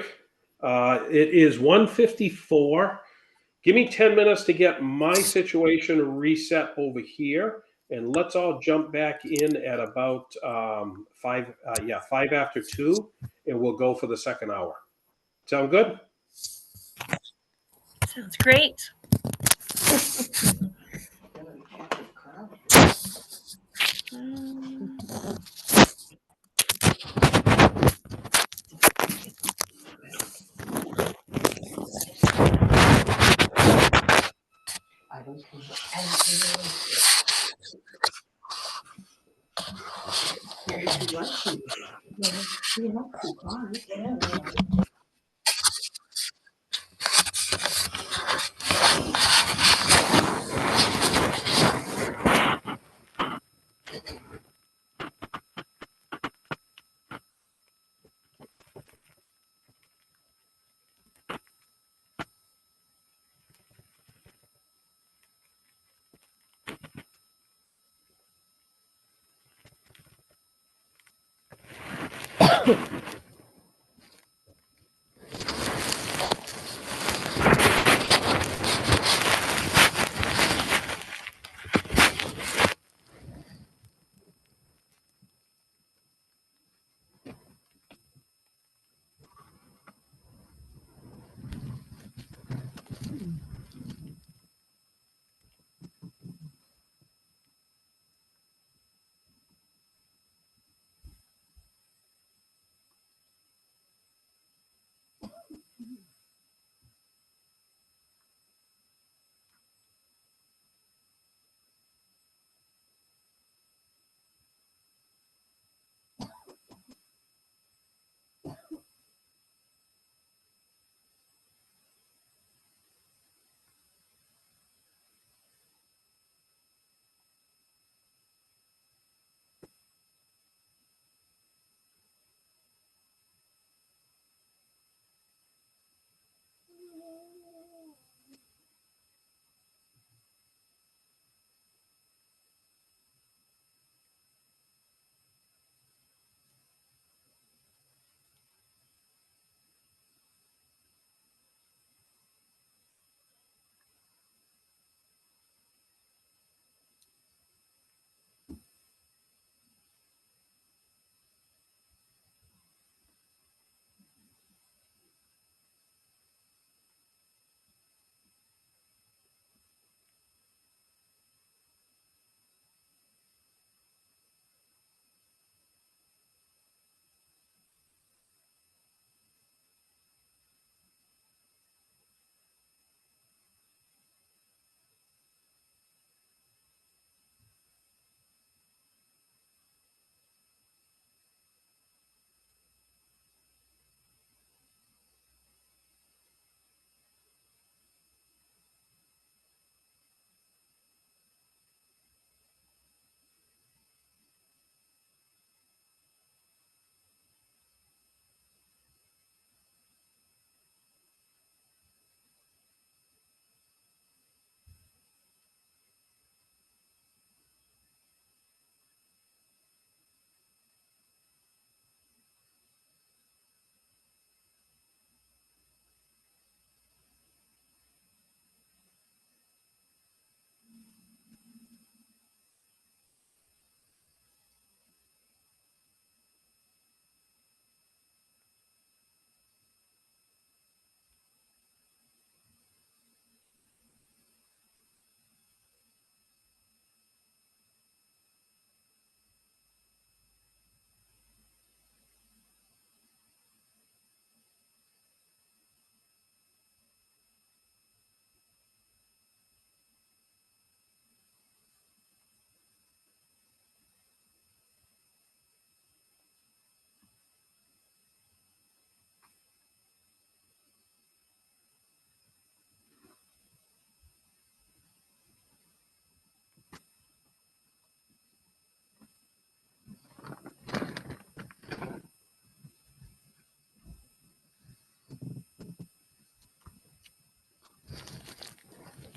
It is 1:54. Give me 10 minutes to get my situation reset over here, and let's all jump back in at about 5 after 2, and we'll go for the second hour. Sound good? Sounds great. I don't think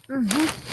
Mm-hmm.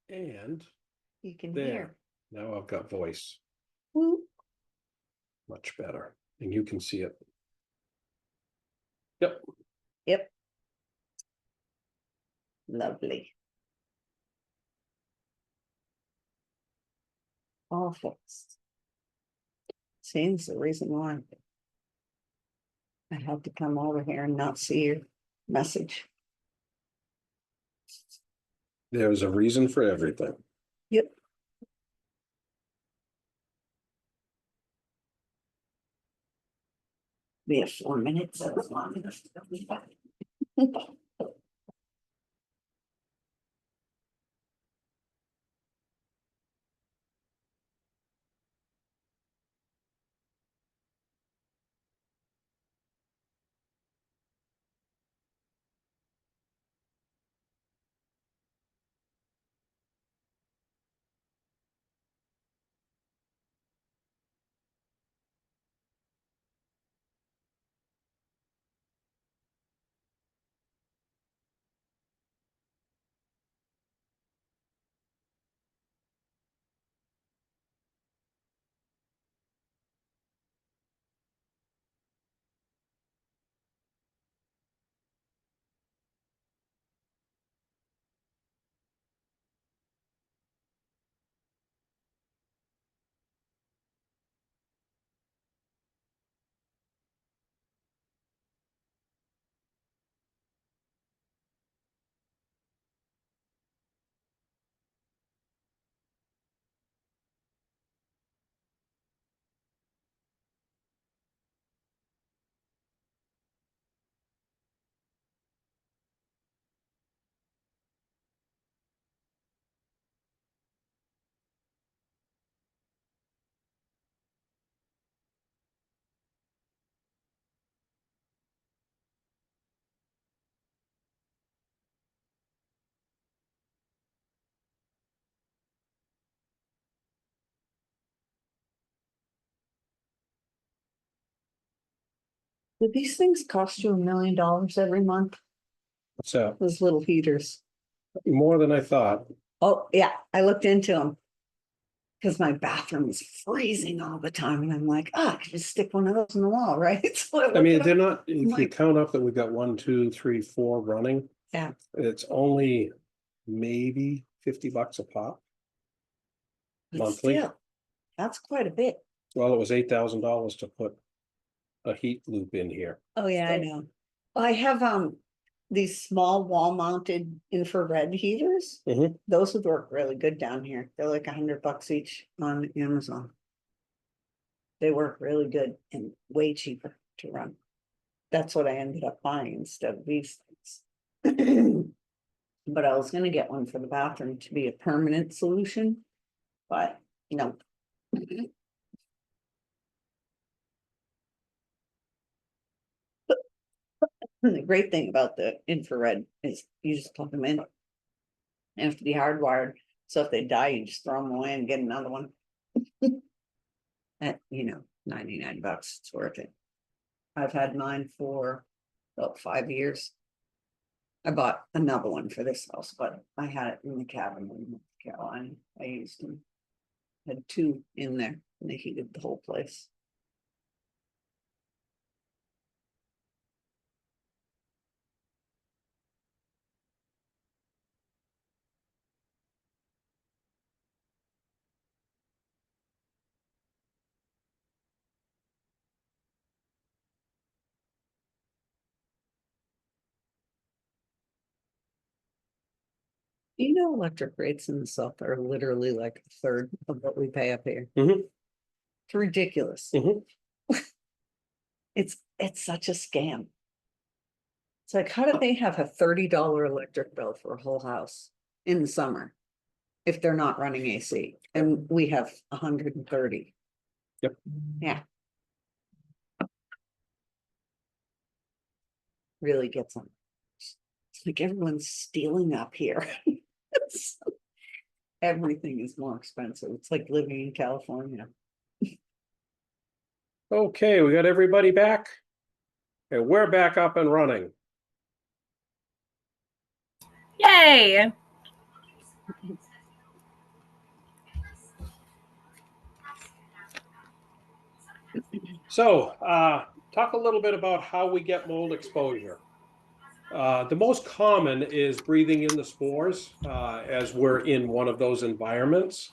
And You can there. hear. Now I've got voice. Whoop. Much better. And you can see it. Yep. Yep. Lovely. All fixed. Seems the reason why I had to come over here and not see your message. There's a reason for everything. Yep. We have 4 minutes. That's long enough to be back. Do these things cost you $1 million every month? What's that? Those little heaters. More than I thought. Oh, yeah, I looked into them. Because my bathroom is freezing all the time. And I'm like, I could just stick one of those in the wall, right? So I mean, they're not, if you like, count up that we've got 1, 2, 3, 4 running. Yeah. It's only maybe $50 a pop. but Monthly. still, that's quite a bit. Well, it was $8,000 to put a heat loop in here. Oh, yeah, I know. I have these small wall mounted infrared heaters. Mhm. Those would work really good down here. They're like $100 each on Amazon. They work really good and way cheaper to run. That's what I ended up buying instead of these things. But I was gonna get one for the bathroom to be a permanent solution, but no. The great thing about the infrared is you just plug them in. They have to be hardwired, so if they die, you just throw them away and get another one. At, $99, it's worth it. I've had mine for about 5 years. I bought another one for this house, but I had it in the cabin in North Carolina. I used them. Had 2 in there and they heated the whole place. Electric rates in the South are literally like a third of what we pay up here. Mhm. It's ridiculous. Mhm. It's such a scam. It's like, how do they have a $30 electric bill for a whole house in the summer if they're not running AC? And we have 130. Yep. Yeah. Really gets them. It's like everyone's stealing up here. Everything is more expensive. It's like living in California. Okay, we got everybody back. And we're back up and running. Yay! So talk a little bit about how we get mold exposure. The most common is breathing in the spores as we're in one of those environments.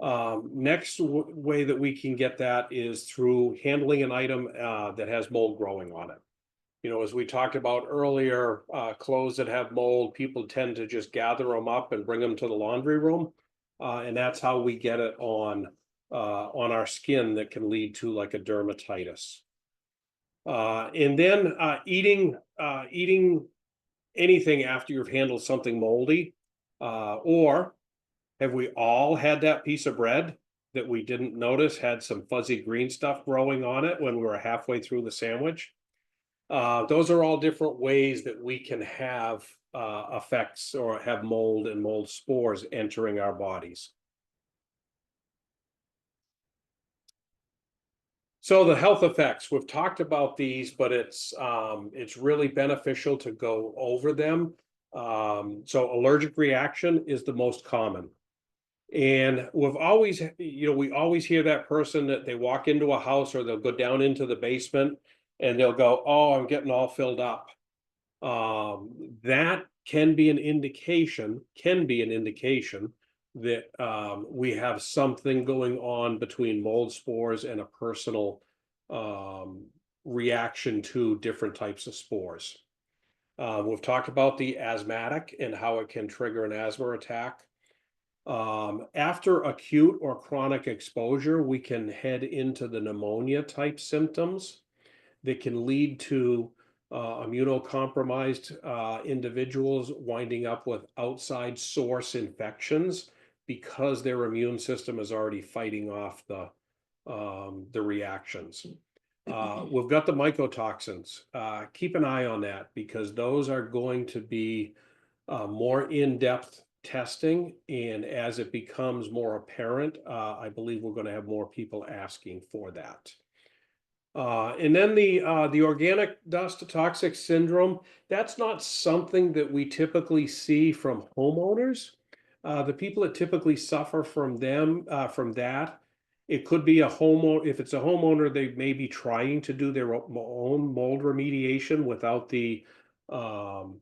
Next way that we can get that is through handling an item that has mold growing on it. As we talked about earlier, clothes that have mold, people tend to just gather them up and bring them to the laundry room. And that's how we get it on our skin that can lead to like a dermatitis. And then eating anything after you've handled something moldy, or have we all had that piece of bread that we didn't notice had some fuzzy green stuff growing on it when we were halfway through the sandwich? Those are all different ways that we can have effects or have mold and mold spores entering our bodies. So the health effects, we've talked about these, but it's really beneficial to go over them. So allergic reaction is the most common. And we've always, we always hear that person that they walk into a house or they'll go down into the basement and they'll go, oh, I'm getting all filled up. That can be an indication that we have something going on between mold spores and a personal reaction to different types of spores. We've talked about the asthmatic and how it can trigger an asthma attack. After acute or chronic exposure, we can head into the pneumonia type symptoms that can lead to immunocompromised individuals winding up with outside source infections because their immune system is already fighting off the reactions. We've got the mycotoxins. Keep an eye on that because those are going to be more in-depth testing, and as it becomes more apparent, I believe we're going to have more people asking for that. And then the organic dust toxic syndrome, that's not something that we typically see from homeowners. The people that typically suffer from that, it could be a homeowner. If it's a homeowner, they may be trying to do their own mold remediation um,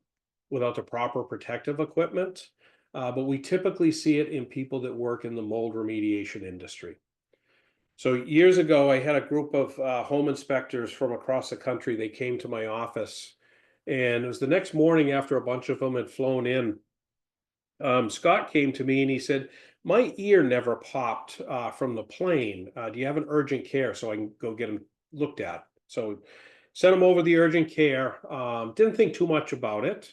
without the proper protective equipment. But we typically see it in people that work in the mold remediation industry. So years ago, I had a group of home inspectors from across the country. They came to my office, and it was the next morning after a bunch of them had flown in. Scott came to me and he said, "My ear never popped from the plane. Do you have an urgent care so I can go get him looked at?" So sent him over the urgent care. Didn't think too much about it.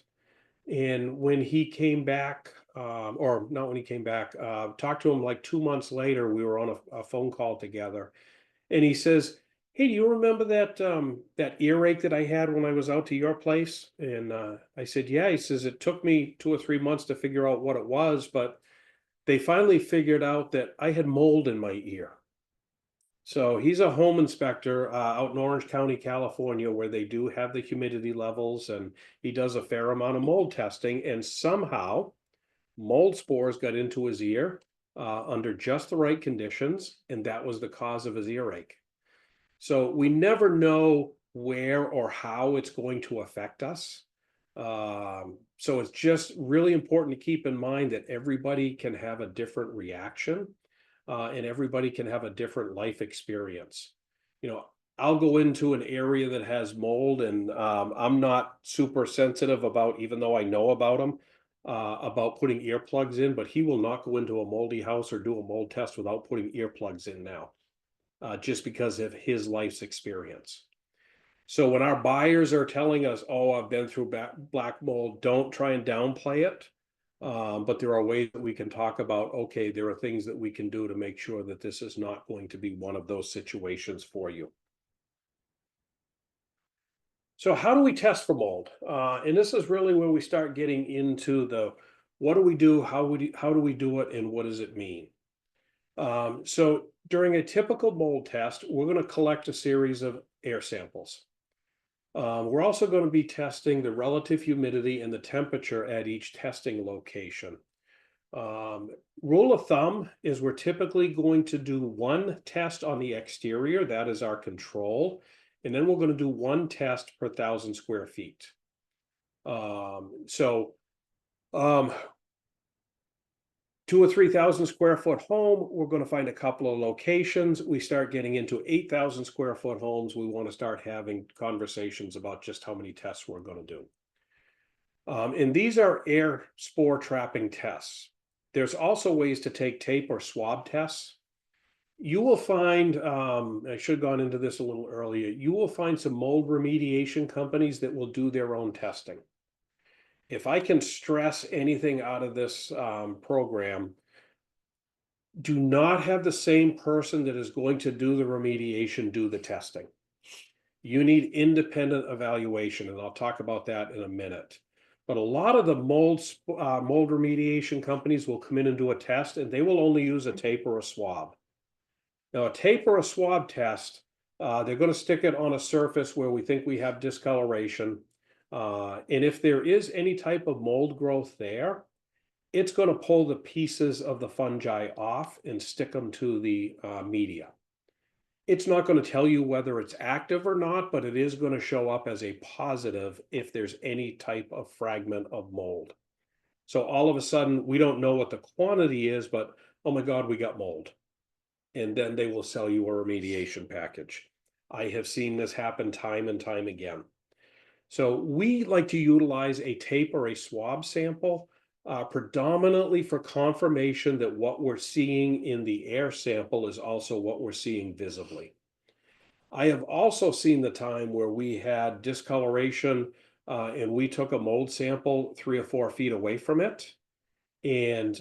And when he came back, or not when he came back, talked to him like 2 months later, we were on a phone call together. And he says, "Hey, do you remember that earache that I had when I was out to your place?" And I said, "Yeah." He says, "It took me 2 or 3 months to figure out what it was, but they finally figured out that I had mold in my ear." So he's a home inspector out in Orange County, California, where they do have the humidity levels, and he does a fair amount of mold testing. And somehow, mold spores got into his ear under just the right conditions, and that was the cause of his earache. So we never know where or how it's going to affect us. So it's just really important to keep in mind that everybody can have a different reaction, and everybody can have a different life experience. I'll go into an area that has mold, and I'm not super sensitive about, even though I know about them, about putting earplugs in, but he will not go into a moldy house or do a mold test without putting earplugs in now. Just because of his life's experience. So when our buyers are telling us, "Oh, I've been through black mold," don't try and downplay it. But there are ways that we can talk about, okay, there are things that we can do to make sure that this is not going to be one of those situations for you. So how do we test for mold? And this is really where we start getting into what do we do, how do we do it, and what does it mean? So during a typical mold test, we're going to collect a series of air samples. We're also going to be testing the relative humidity and the temperature at each testing location. Rule of thumb is we're typically going to do one test on the exterior. That is our control. And then we're going to do one test per 1,000 square feet. So 2 or 3,000 square foot home, we're going to find a couple of locations. We start getting into 8,000 square foot homes. We want to start having conversations about just how many tests we're going to do. And these are air spore trapping tests. There's also ways to take tape or swab tests. You will find, I should have gone into this a little earlier, you will find some mold remediation companies that will do their own testing. If I can stress anything out of this program, do not have the same person that is going to do the remediation do the testing. You need independent evaluation, and I'll talk about that in a minute. But a lot of the mold remediation companies will come in and do a test, and they will only use a tape or a swab. Now, a tape or a swab test, they're going to stick it on a surface where we think we have discoloration. And if there is any type of mold growth there, it's going to pull the pieces of the fungi off and stick them to the media. It's not going to tell you whether it's active or not, but it is going to show up as a positive if there's any type of fragment of mold. So all of a sudden, we don't know what the quantity is, but oh my God, we got mold. And then they will sell you a remediation package. I have seen this happen time and time again. So we like to utilize a tape or a swab sample predominantly for confirmation that what we're seeing in the air sample is also what we're seeing visibly. I have also seen the time where we had discoloration and we took a mold sample 3 or 4 feet away from it. And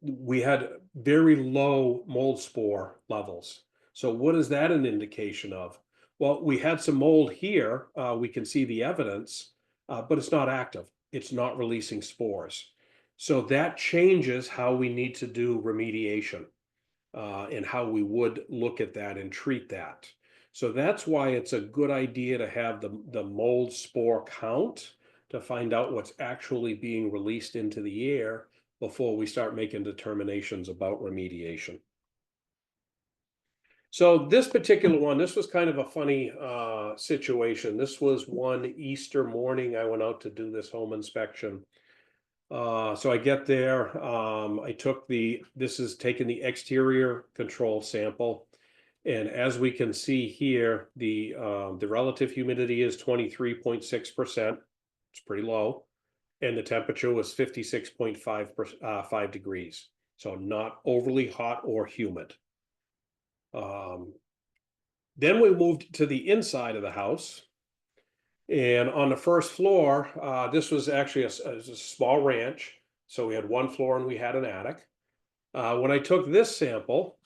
we had very low mold spore levels. So what is that an indication of? Well, we had some mold here. We can see the evidence, but it's not active. It's not releasing spores. So that changes how we need to do remediation and how we would look at that and treat that. So that's why it's a good idea to have the mold spore count to find out what's actually being released into the air before we start making determinations about remediation. So this particular one, this was kind of a funny situation. This was one Easter morning. I went out to do this home inspection. So I get there, this is taking the exterior control sample. And as we can see here, the relative humidity is 23.6%. It's pretty low. And the temperature was 56.5 degrees. So not overly hot or humid. Then we moved to the inside of the house. And on the first floor, this was actually a small ranch. So we had one floor and we had an attic. When I took this sample,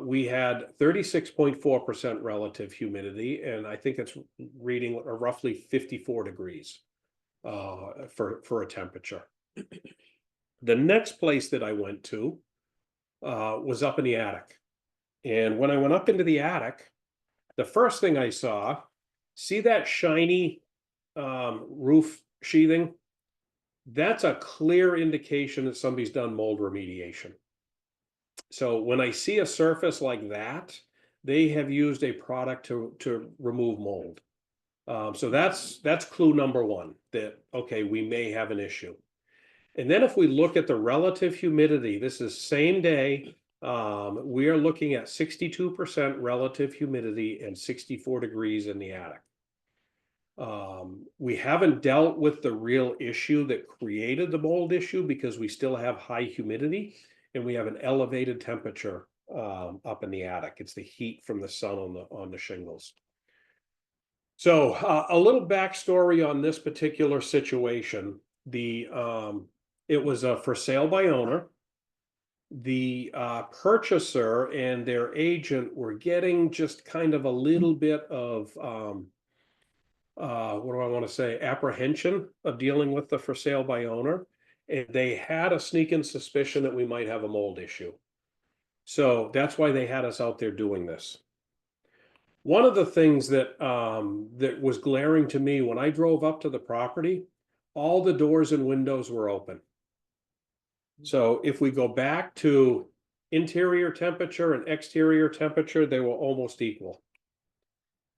we had 36.4% relative humidity, and I think it's reading roughly 54 degrees for a temperature. The next place that I went to was up in the attic. And when I went up into the attic, the first thing I saw, see that shiny roof sheathing? That's a clear indication that somebody's done mold remediation. So when I see a surface like that, they have used a product to remove mold. So that's clue number one, that, okay, we may have an issue. And then if we look at the relative humidity, this is same day, we are looking at 62% relative humidity and 64 degrees in the attic. We haven't dealt with the real issue that created the mold issue because we still have high humidity and we have an elevated temperature up in the attic. It's the heat from the sun on the shingles. So a little backstory on this particular situation. It was a for sale by owner. The purchaser and their agent were getting just kind of a little bit of what do I want to say, apprehension of dealing with the for sale by owner. And they had a sneaking suspicion that we might have a mold issue. So that's why they had us out there doing this. One of the things that that was glaring to me when I drove up to the property, all the doors and windows were open. So if we go back to interior temperature and exterior temperature, they were almost equal.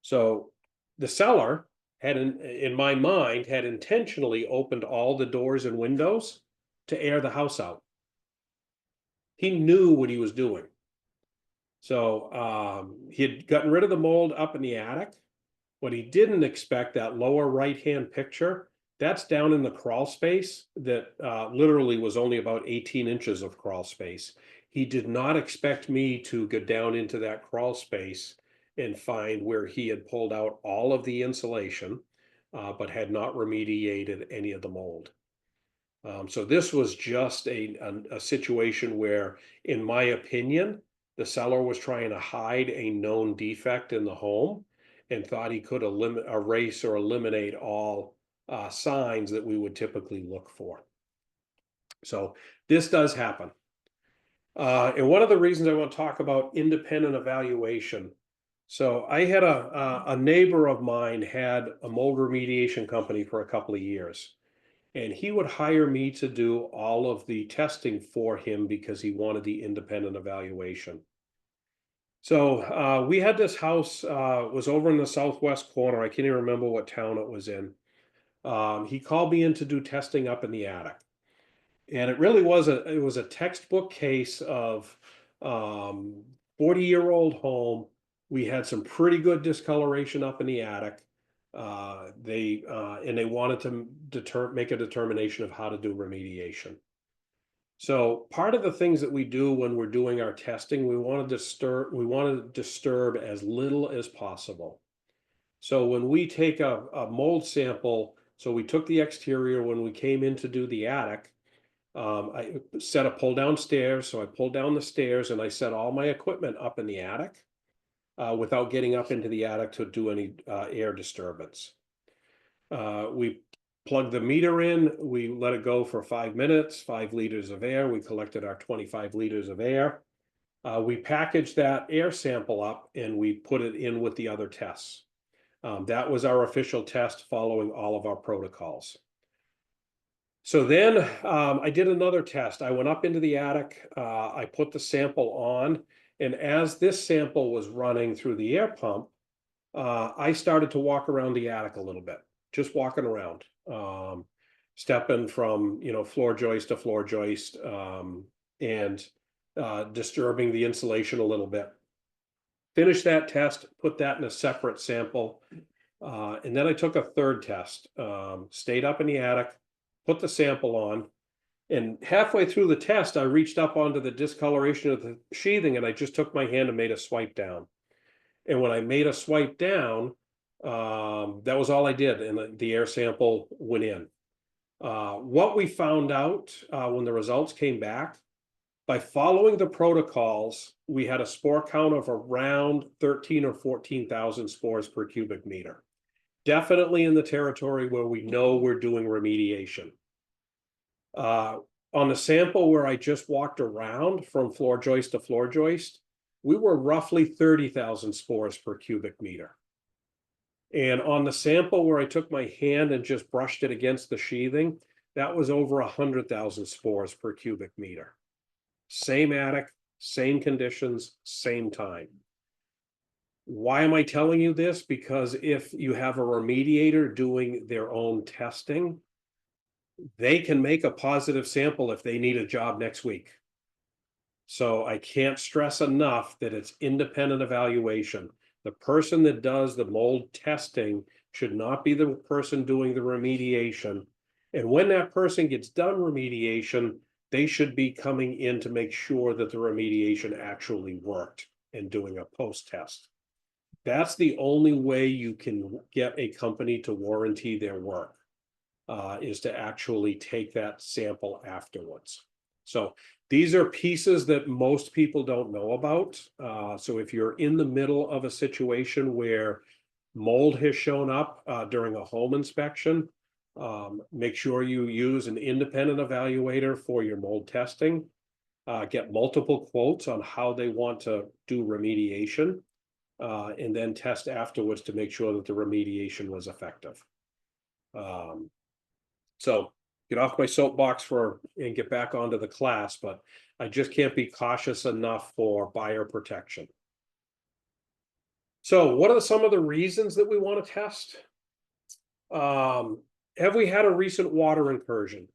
So the seller had, in my mind, had intentionally opened all the doors and windows to air the house out. He knew what he was doing. So he had gotten rid of the mold up in the attic. What he didn't expect, that lower right-hand picture, that's down in the crawl space that literally was only about 18 inches of crawl space. He did not expect me to go down into that crawl space and find where he had pulled out all of the insulation, but had not remediated any of the mold. So this was just a situation where, in my opinion, the seller was trying to hide a known defect in the home and thought he could erase or eliminate all signs that we would typically look for. So this does happen. And one of the reasons I want to talk about independent evaluation. So I had a neighbor of mine had a mold remediation company for a couple of years. And he would hire me to do all of the testing for him because he wanted the independent evaluation. So we had this house, was over in the southwest corner. I can't even remember what town it was in. He called me in to do testing up in the attic. And it really was a textbook case of 40-year-old home. We had some pretty good discoloration up in the attic. They wanted to make a determination of how to do remediation. So part of the things that we do when we're doing our testing, we want to disturb as little as possible. So when we take a mold sample, so we took the exterior when we came in to do the attic. I set a pull down stairs, so I pulled down the stairs and I set all my equipment up in the attic without getting up into the attic to do any air disturbance. We plugged the meter in, we let it go for 5 minutes, 5 liters of air. We collected our 25 liters of air. We packaged that air sample up and we put it in with the other tests. That was our official test following all of our protocols. So then I did another test. I went up into the attic, I put the sample on, and as this sample was running through the air pump, I started to walk around the attic a little bit, just walking around, stepping from, floor joist to floor joist, and disturbing the insulation a little bit. Finished that test, put that in a separate sample, and then I took a third test, stayed up in the attic, put the sample on, and halfway through the test, I reached up onto the discoloration of the sheathing and I just took my hand and made a swipe down. And when I made a swipe down, that was all I did, and the air sample went in. What we found out when the results came back, by following the protocols, we had a spore count of around 13 or 14,000 spores per cubic meter. Definitely in the territory where we know we're doing remediation. On the sample where I just walked around from floor joist to floor joist, we were roughly 30,000 spores per cubic meter. And on the sample where I took my hand and just brushed it against the sheathing, that was over 100,000 spores per cubic meter. Same attic, same conditions, same time. Why am I telling you this? Because if you have a remediator doing their own testing, they can make a positive sample if they need a job next week. So I can't stress enough that it's independent evaluation. The person that does the mold testing should not be the person doing the remediation. And when that person gets done remediation, they should be coming in to make sure that the remediation actually worked and doing a post-test. That's the only way you can get a company to warranty their work, is to actually take that sample afterwards. So these are pieces that most people don't know about. So if you're in the middle of a situation where mold has shown up during a home inspection, make sure you use an independent evaluator for your mold testing. Get multiple quotes on how they want to do remediation. And then test afterwards to make sure that the remediation was effective. So get off my soapbox and get back onto the class, but I just can't be cautious enough for buyer protection. So what are some of the reasons that we want to test? Have we had a recent water incursion?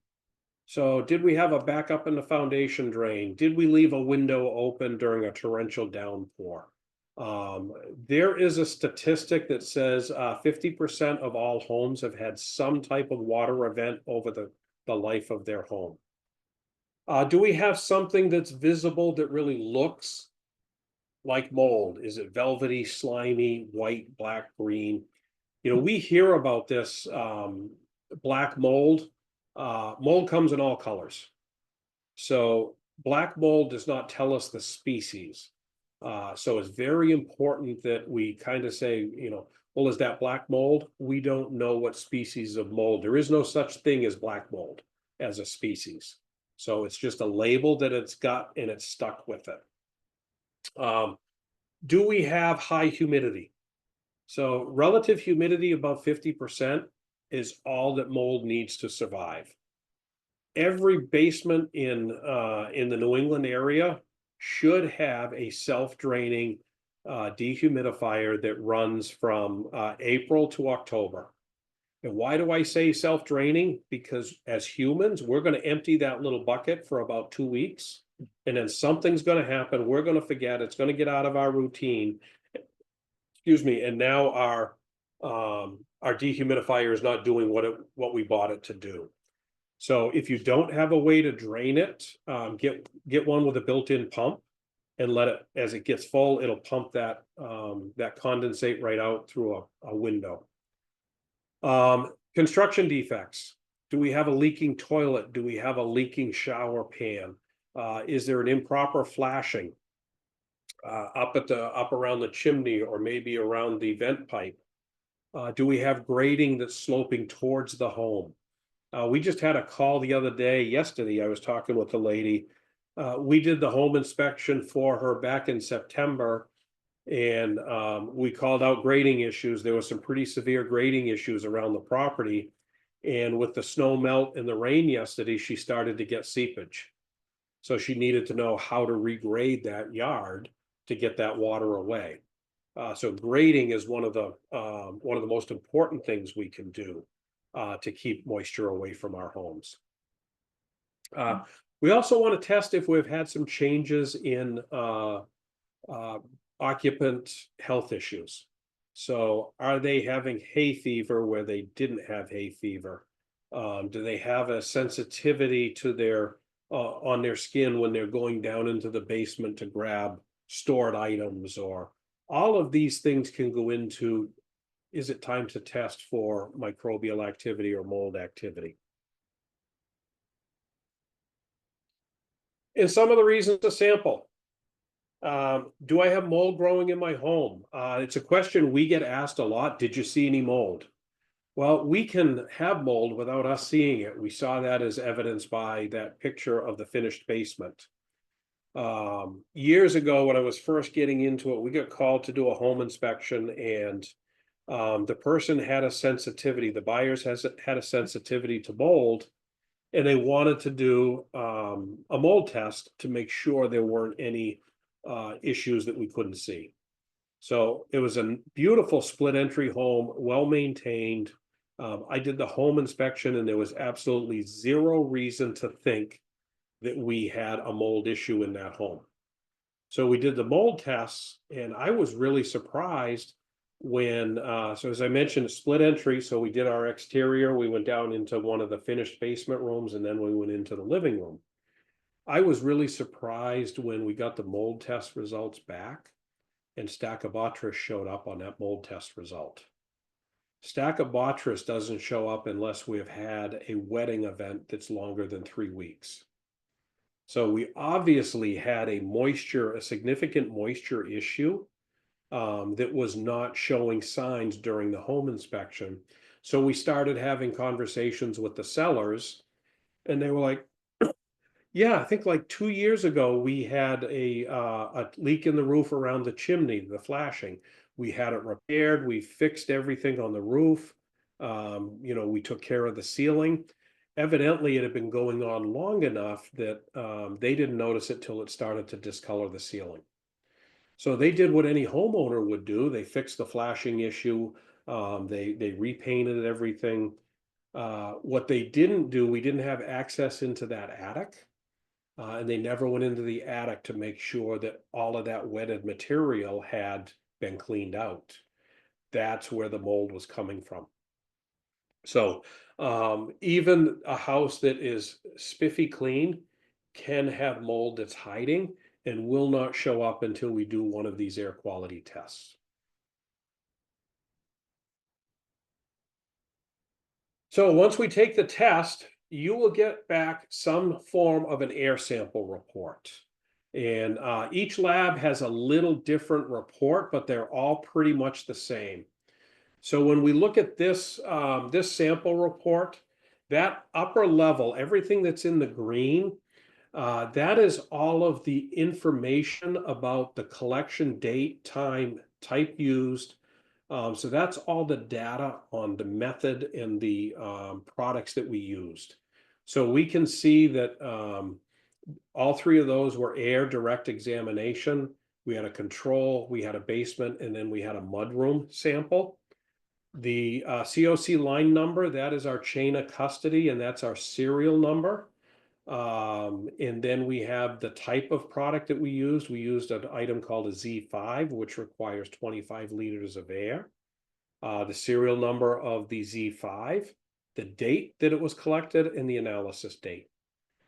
So did we have a backup in the foundation drain? Did we leave a window open during a torrential downpour? There is a statistic that says 50% of all homes have had some type of water event over the life of their home. Do we have something that's visible that really looks like mold? Is it velvety, slimy, white, black, green? We hear about this black mold. Mold comes in all colors. So black mold does not tell us the species. So it's very important that we kind of say, well, is that black mold? We don't know what species of mold. There is no such thing as black mold as a species. So it's just a label that it's got and it's stuck with it. Do we have high humidity? So relative humidity above 50% is all that mold needs to survive. Every basement in the New England area should have a self-draining dehumidifier that runs from April to October. And why do I say self-draining? Because as humans, we're going to empty that little bucket for about 2 weeks, and then something's going to happen. We're going to forget. It's going to get out of our routine. Excuse me. And now our dehumidifier is not doing what we bought it to do. So if you don't have a way to drain it, get one with a built-in pump, and let it, as it gets full, it'll pump that condensate right out through a window. Construction defects. Do we have a leaking toilet? Do we have a leaking shower pan? Is there an improper flashing up around the chimney or maybe around the vent pipe? Do we have grading that's sloping towards the home? We just had a call yesterday, I was talking with the lady. We did the home inspection for her back in September, and we called out grading issues. There was some pretty severe grading issues around the property. And with the snow melt and the rain yesterday, she started to get seepage. So she needed to know how to regrade that yard to get that water away. So grading is one of the most important things we can do to keep moisture away from our homes. We also want to test if we've had some changes in occupant health issues. So are they having hay fever where they didn't have hay fever? Do they have a sensitivity to their on their skin when they're going down into the basement to grab stored items? Or all of these things can go into, is it time to test for microbial activity or mold activity? And some of the reasons to sample. Do I have mold growing in my home? It's a question we get asked a lot. Did you see any mold? Well, we can have mold without us seeing it. We saw that as evidenced by that picture of the finished basement. Years ago, when I was first getting into it, we got called to do a home inspection, and the person had a sensitivity. The buyers had a sensitivity to mold, and they wanted to do a mold test to make sure there weren't any issues that we couldn't see. So it was a beautiful split entry home, well maintained. I did the home inspection, and there was absolutely zero reason to think that we had a mold issue in that home. So we did the mold tests, and I was really surprised when, so as I mentioned, split entry. So we did our exterior, we went down into one of the finished basement rooms, and then we went into the living room. I was really surprised when we got the mold test results back, and Stachybotrys showed up on that mold test result. Stachybotrys doesn't show up unless we have had a wetting event that's longer than 3 weeks. So we obviously had a significant moisture issue that was not showing signs during the home inspection. So we started having conversations with the sellers, and they were like, yeah, I think like 2 years ago, we had a leak in the roof around the chimney, the flashing. We had it repaired. We fixed everything on the roof. We took care of the ceiling. evidently it had been going on long enough that they didn't notice it till it started to discolor the ceiling. So they did what any homeowner would do. They fixed the flashing issue. They repainted everything. What they didn't do, we didn't have access into that attic. And they never went into the attic to make sure that all of that wetted material had been cleaned out. That's where the mold was coming from. So even a house that is spiffy clean can have mold that's hiding and will not show up until we do one of these air quality tests. So once we take the test, you will get back some form of an air sample report. And each lab has a little different report, but they're all pretty much the same. So when we look at this, this sample report, that upper level, everything that's in the green, that is all of the information about the collection date, time, type used. So that's all the data on the method and the products that we used. So we can see that all three of those were air direct examination. We had a control, we had a basement, and then we had a mudroom sample. The COC line number, that is our chain of custody, and that's our serial number. And then we have the type of product that we used. We used an item called a Z5, which requires 25 liters of air. The serial number of the Z5, the date that it was collected, and the analysis date.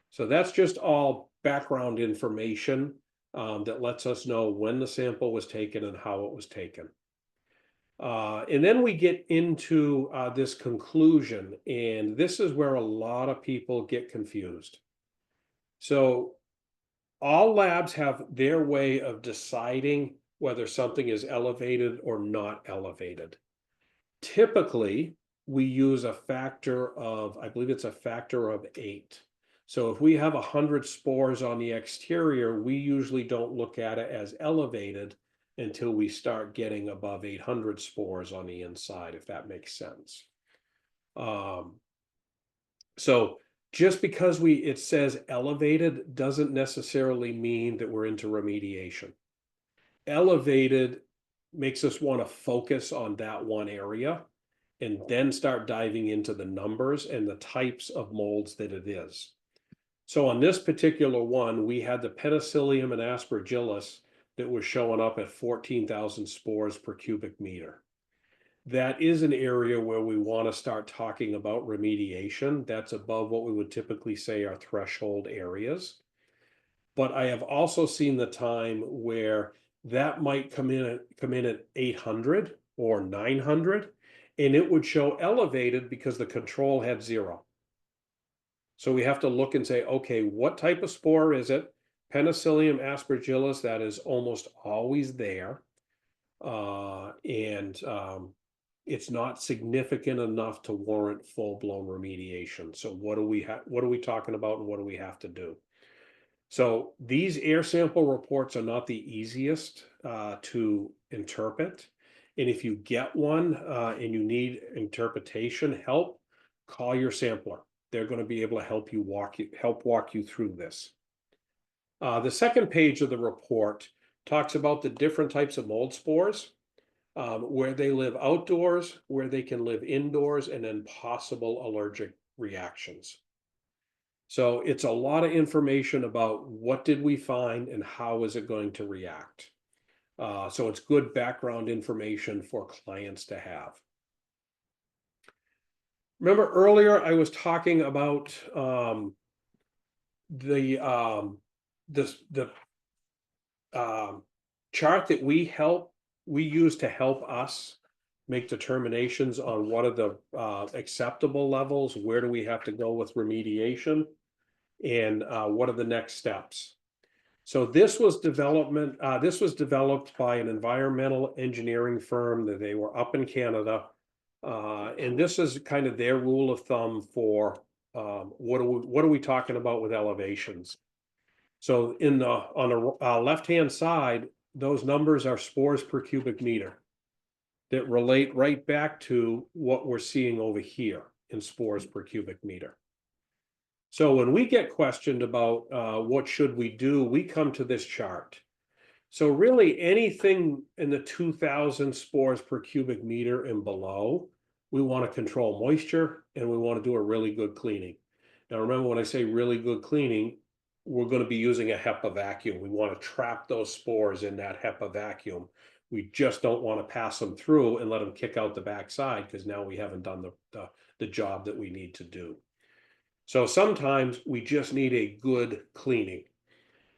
So that's just all background information that lets us know when the sample was taken and how it was taken. And then we get into this conclusion, and this is where a lot of people get confused. So all labs have their way of deciding whether something is elevated or not elevated. Typically, we use a factor of, I believe it's a factor of 8. So if we have 100 spores on the exterior, we usually don't look at it as elevated until we start getting above 800 spores on the inside, if that makes sense. So just because it says elevated doesn't necessarily mean that we're into remediation. Elevated makes us want to focus on that one area and then start diving into the numbers and the types of molds that it is. So on this particular one, we had the penicillium and aspergillus that was showing up at 14,000 spores per cubic meter. That is an area where we want to start talking about remediation. That's above what we would typically say are threshold areas. But I have also seen the time where that might come in at 800 or 900, and it would show elevated because the control had 0. So we have to look and say, okay, what type of spore is it? Penicillium aspergillus, that is almost always there. It's not significant enough to warrant full-blown remediation. So what are we talking about, and what do we have to do? So these air sample reports are not the easiest to interpret. And if you get one and you need interpretation help, call your sampler. They're going to be able to help walk you through this. The second page of the report talks about the different types of mold spores, where they live outdoors, where they can live indoors, and then possible allergic reactions. So it's a lot of information about what did we find and how is it going to react. So it's good background information for clients to have. Remember earlier I was talking about the chart that we use to help us make determinations on what are the acceptable levels, where do we have to go with remediation, and what are the next steps. So this was developed by an environmental engineering firm that they were up in Canada. And this is kind of their rule of thumb for what are we talking about with elevations. So on the left-hand side, those numbers are spores per cubic meter that relate right back to what we're seeing over here in spores per cubic meter. So when we get questioned about what should we do, we come to this chart. So really anything in the 2000 spores per cubic meter and below, we want to control moisture and we want to do a really good cleaning. Now remember, when I say really good cleaning, we're going to be using a HEPA vacuum. We want to trap those spores in that HEPA vacuum. We just don't want to pass them through and let them kick out the backside, because now we haven't done the job that we need to do. So sometimes we just need a good cleaning.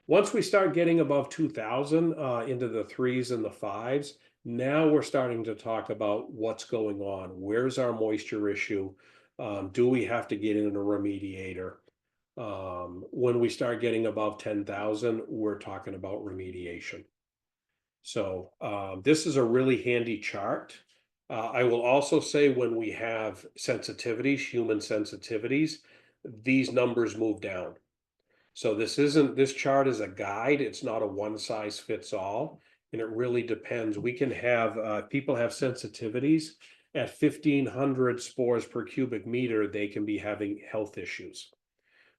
Once we start getting above 2000 into the 3s and the 5s, now we're starting to talk about what's going on. Where's our moisture issue? Do we have to get in a remediator? When we start getting above 10,000, we're talking about remediation. So this is a really handy chart. I will also say, when we have sensitivities, human sensitivities, these numbers move down. So this chart is a guide. It's not a one size fits all. And it really depends. We can have, people have sensitivities at 1,500 spores per cubic meter, they can be having health issues.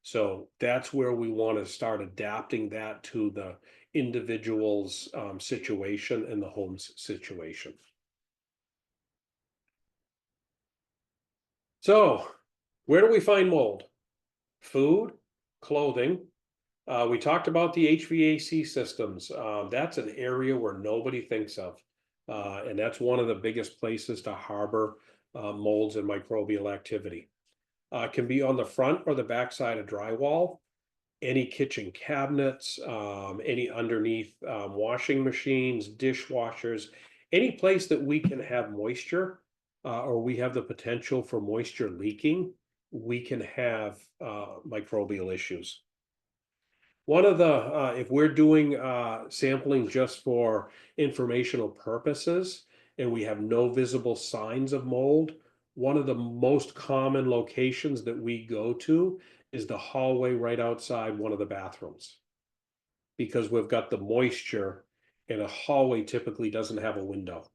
So that's where we want to start adapting that to the individual's situation and the home's situation. So where do we find mold? Food, clothing. We talked about the HVAC systems. That's an area where nobody thinks of. And that's one of the biggest places to harbor molds and microbial activity. Can be on the front or the back side of drywall, any kitchen cabinets, any underneath washing machines, dishwashers, any place that we can have moisture or we have the potential for moisture leaking, we can have microbial issues. One of the, if we're doing sampling just for informational purposes and we have no visible signs of mold, one of the most common locations that we go to is the hallway right outside one of the bathrooms. Because we've got the moisture, and a hallway typically doesn't have a window.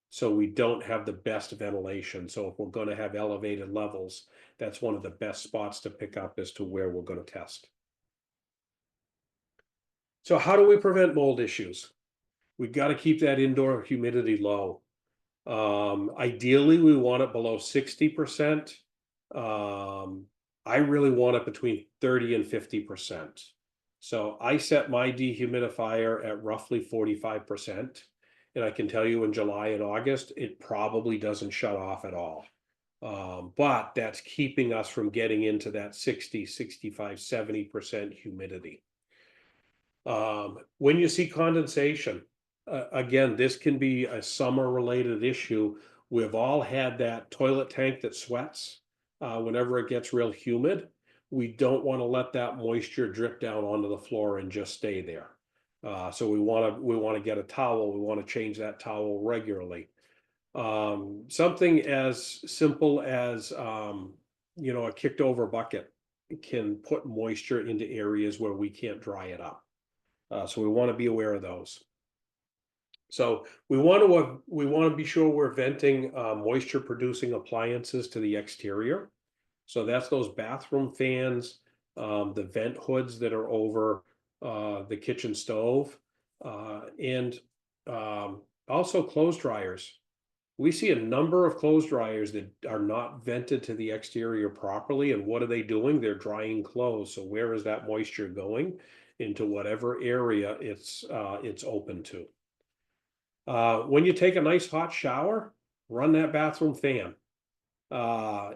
So we don't have the best ventilation. So if we're going to have elevated levels, that's one of the best spots to pick up as to where we're going to test. So how do we prevent mold issues? We've got to keep that indoor humidity low. Ideally, we want it below 60%. I really want it between 30 and 50%. So I set my dehumidifier at roughly 45%. And I can tell you, in July and August, it probably doesn't shut off at all. But that's keeping us from getting into that 60, 65, 70% humidity. When you see condensation, again, this can be a summer related issue. We've all had that toilet tank that sweats whenever it gets real humid. We don't want to let that moisture drip down onto the floor and just stay there. So we want to get a towel. We want to change that towel regularly. Something as simple as a kicked over bucket can put moisture into areas where we can't dry it up. So we want to be aware of those. So we want to be sure we're venting moisture producing appliances to the exterior. So that's those bathroom fans, the vent hoods that are over the kitchen stove, and also clothes dryers. We see a number of clothes dryers that are not vented to the exterior properly. And what are they doing? They're drying clothes. So where is that moisture going? Into whatever area it's open to. When you take a nice hot shower, run that bathroom fan. I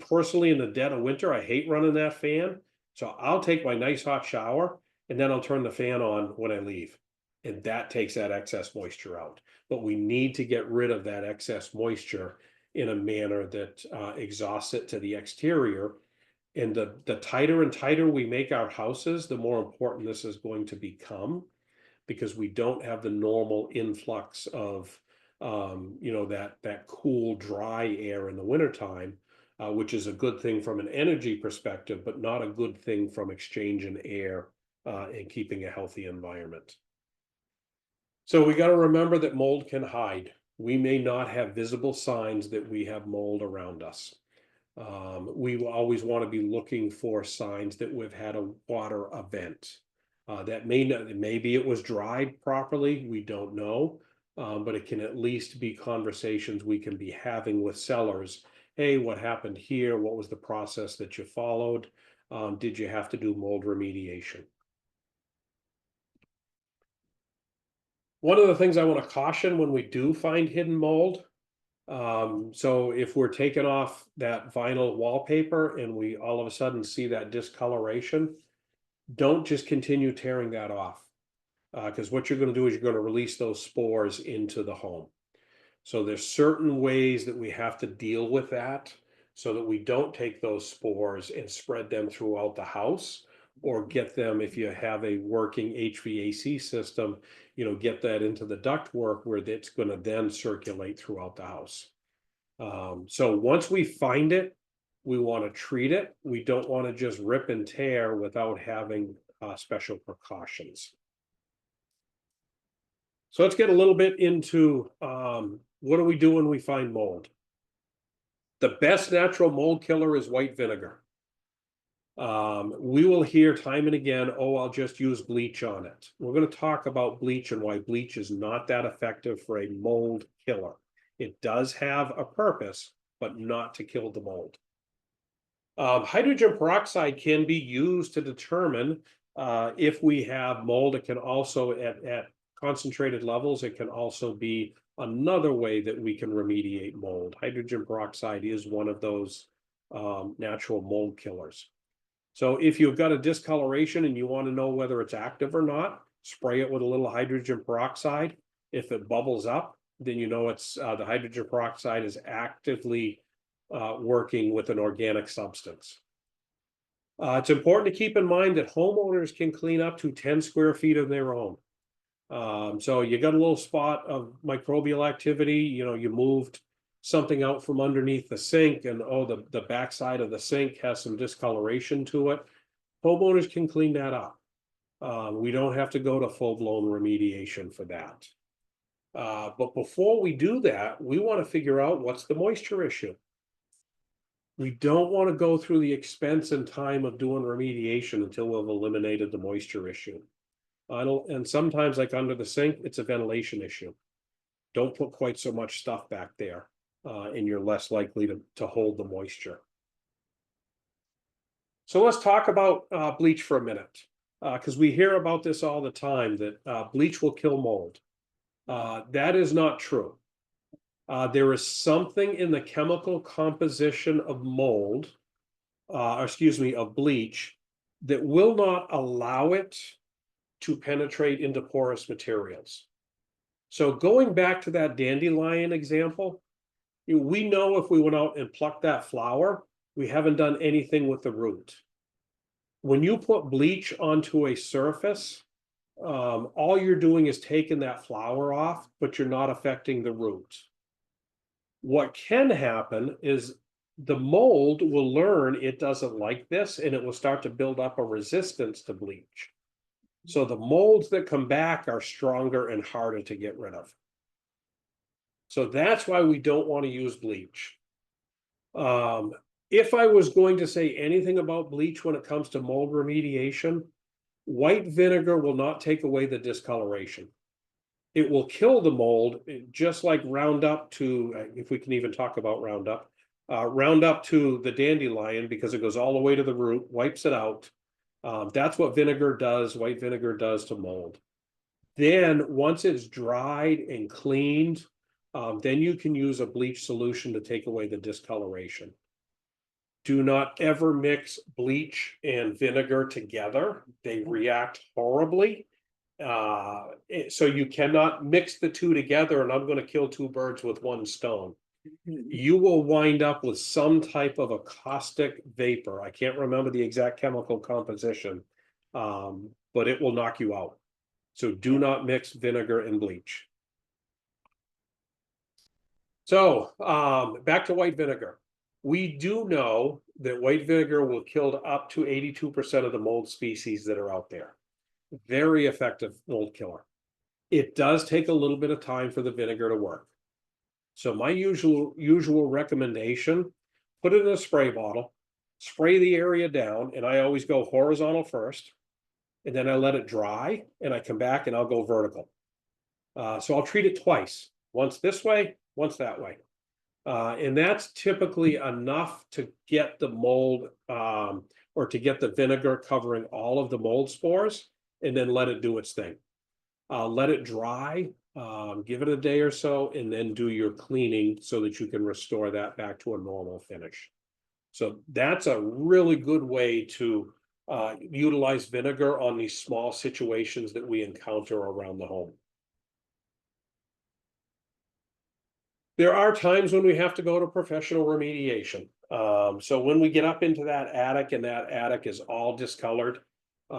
personally, in the dead of winter, I hate running that fan. So I'll take my nice hot shower and then I'll turn the fan on when I leave. And that takes that excess moisture out. But we need to get rid of that excess moisture in a manner that exhausts it to the exterior. And the tighter and tighter we make our houses, the more important this is going to become, because we don't have the normal influx of that cool, dry air in the wintertime, which is a good thing from an energy perspective, but not a good thing from exchanging air and keeping a healthy environment. So we got to remember that mold can hide. We may not have visible signs that we have mold around us. We will always want to be looking for signs that we've had a water event. That may not, maybe it was dried properly, we don't know. But it can at least be conversations we can be having with sellers. Hey, what happened here? What was the process that you followed? Did you have to do mold remediation? One of the things I want to caution when we do find hidden mold, so if we're taking off that vinyl wallpaper and we all of a sudden see that discoloration, don't just continue tearing that off. Because what you're going to do is you're going to release those spores into the home. So there's certain ways that we have to deal with that so that we don't take those spores and spread them throughout the house, or get them, if you have a working HVAC system, get that into the ductwork where it's going to then circulate throughout the house. So once we find it, we want to treat it. We don't want to just rip and tear without having special precautions. So let's get a little bit into what do we do when we find mold? The best natural mold killer is white vinegar. We will hear time and again, oh, I'll just use bleach on it. We're going to talk about bleach and why bleach is not that effective for a mold killer. It does have a purpose, but not to kill the mold. Hydrogen peroxide can be used to determine if we have mold. It can also, at concentrated levels, it can also be another way that we can remediate mold. Hydrogen peroxide is one of those natural mold killers. So if you've got a discoloration and you want to know whether it's active or not, spray it with a little hydrogen peroxide. If it bubbles up, then you know it's the hydrogen peroxide is actively working with an organic substance. It's important to keep in mind that homeowners can clean up to 10 square feet of their own. So you got a little spot of microbial activity, you moved something out from underneath the sink, and the backside of the sink has some discoloration to it. Homeowners can clean that up. We don't have to go to full-blown remediation for that. But before we do that, we want to figure out what's the moisture issue. We don't want to go through the expense and time of doing remediation until we've eliminated the moisture issue. And sometimes, like under the sink, it's a ventilation issue. Don't put quite so much stuff back there, and you're less likely to hold the moisture. So let's talk about bleach for a minute, because we hear about this all the time, that bleach will kill mold. That is not true. There is something in the chemical composition of mold, of bleach, that will not allow it to penetrate into porous materials. So going back to that dandelion example, we know if we went out and plucked that flower, we haven't done anything with the root. When you put bleach onto a surface, all you're doing is taking that flower off, but you're not affecting the root. What can happen is the mold will learn it doesn't like this, and it will start to build up a resistance to bleach. So the molds that come back are stronger and harder to get rid of. So that's why we don't want to use bleach. If I was going to say anything about bleach when it comes to mold remediation, white vinegar will not take away the discoloration. It will kill the mold, just like Roundup to, if we can even talk about Roundup, Roundup to the dandelion, because it goes all the way to the root, wipes it out. That's what vinegar does, white vinegar does to mold. Then once it's dried and cleaned, then you can use a bleach solution to take away the discoloration. Do not ever mix bleach and vinegar together. They react horribly. So you cannot mix the two together, and I'm going to kill two birds with one stone. You will wind up with some type of a caustic vapor. I can't remember the exact chemical composition, but it will knock you out. So do not mix vinegar and bleach. So back to white vinegar. We do know that white vinegar will kill up to 82% of the mold species that are out there. Very effective mold killer. It does take a little bit of time for the vinegar to work. So my usual recommendation put it in a spray bottle, spray the area down, and I always go horizontal first, and then I let it dry, and I come back and I'll go vertical. So I'll treat it twice, once this way, once that way. And that's typically enough to get the mold or to get the vinegar covering all of the mold spores, and then let it do its thing. Let it dry, give it a day or so, and then do your cleaning so that you can restore that back to a normal finish. So that's a really good way to utilize vinegar on these small situations that we encounter around the home. There are times when we have to go to professional remediation. So when we get up into that attic and that attic is all discolored,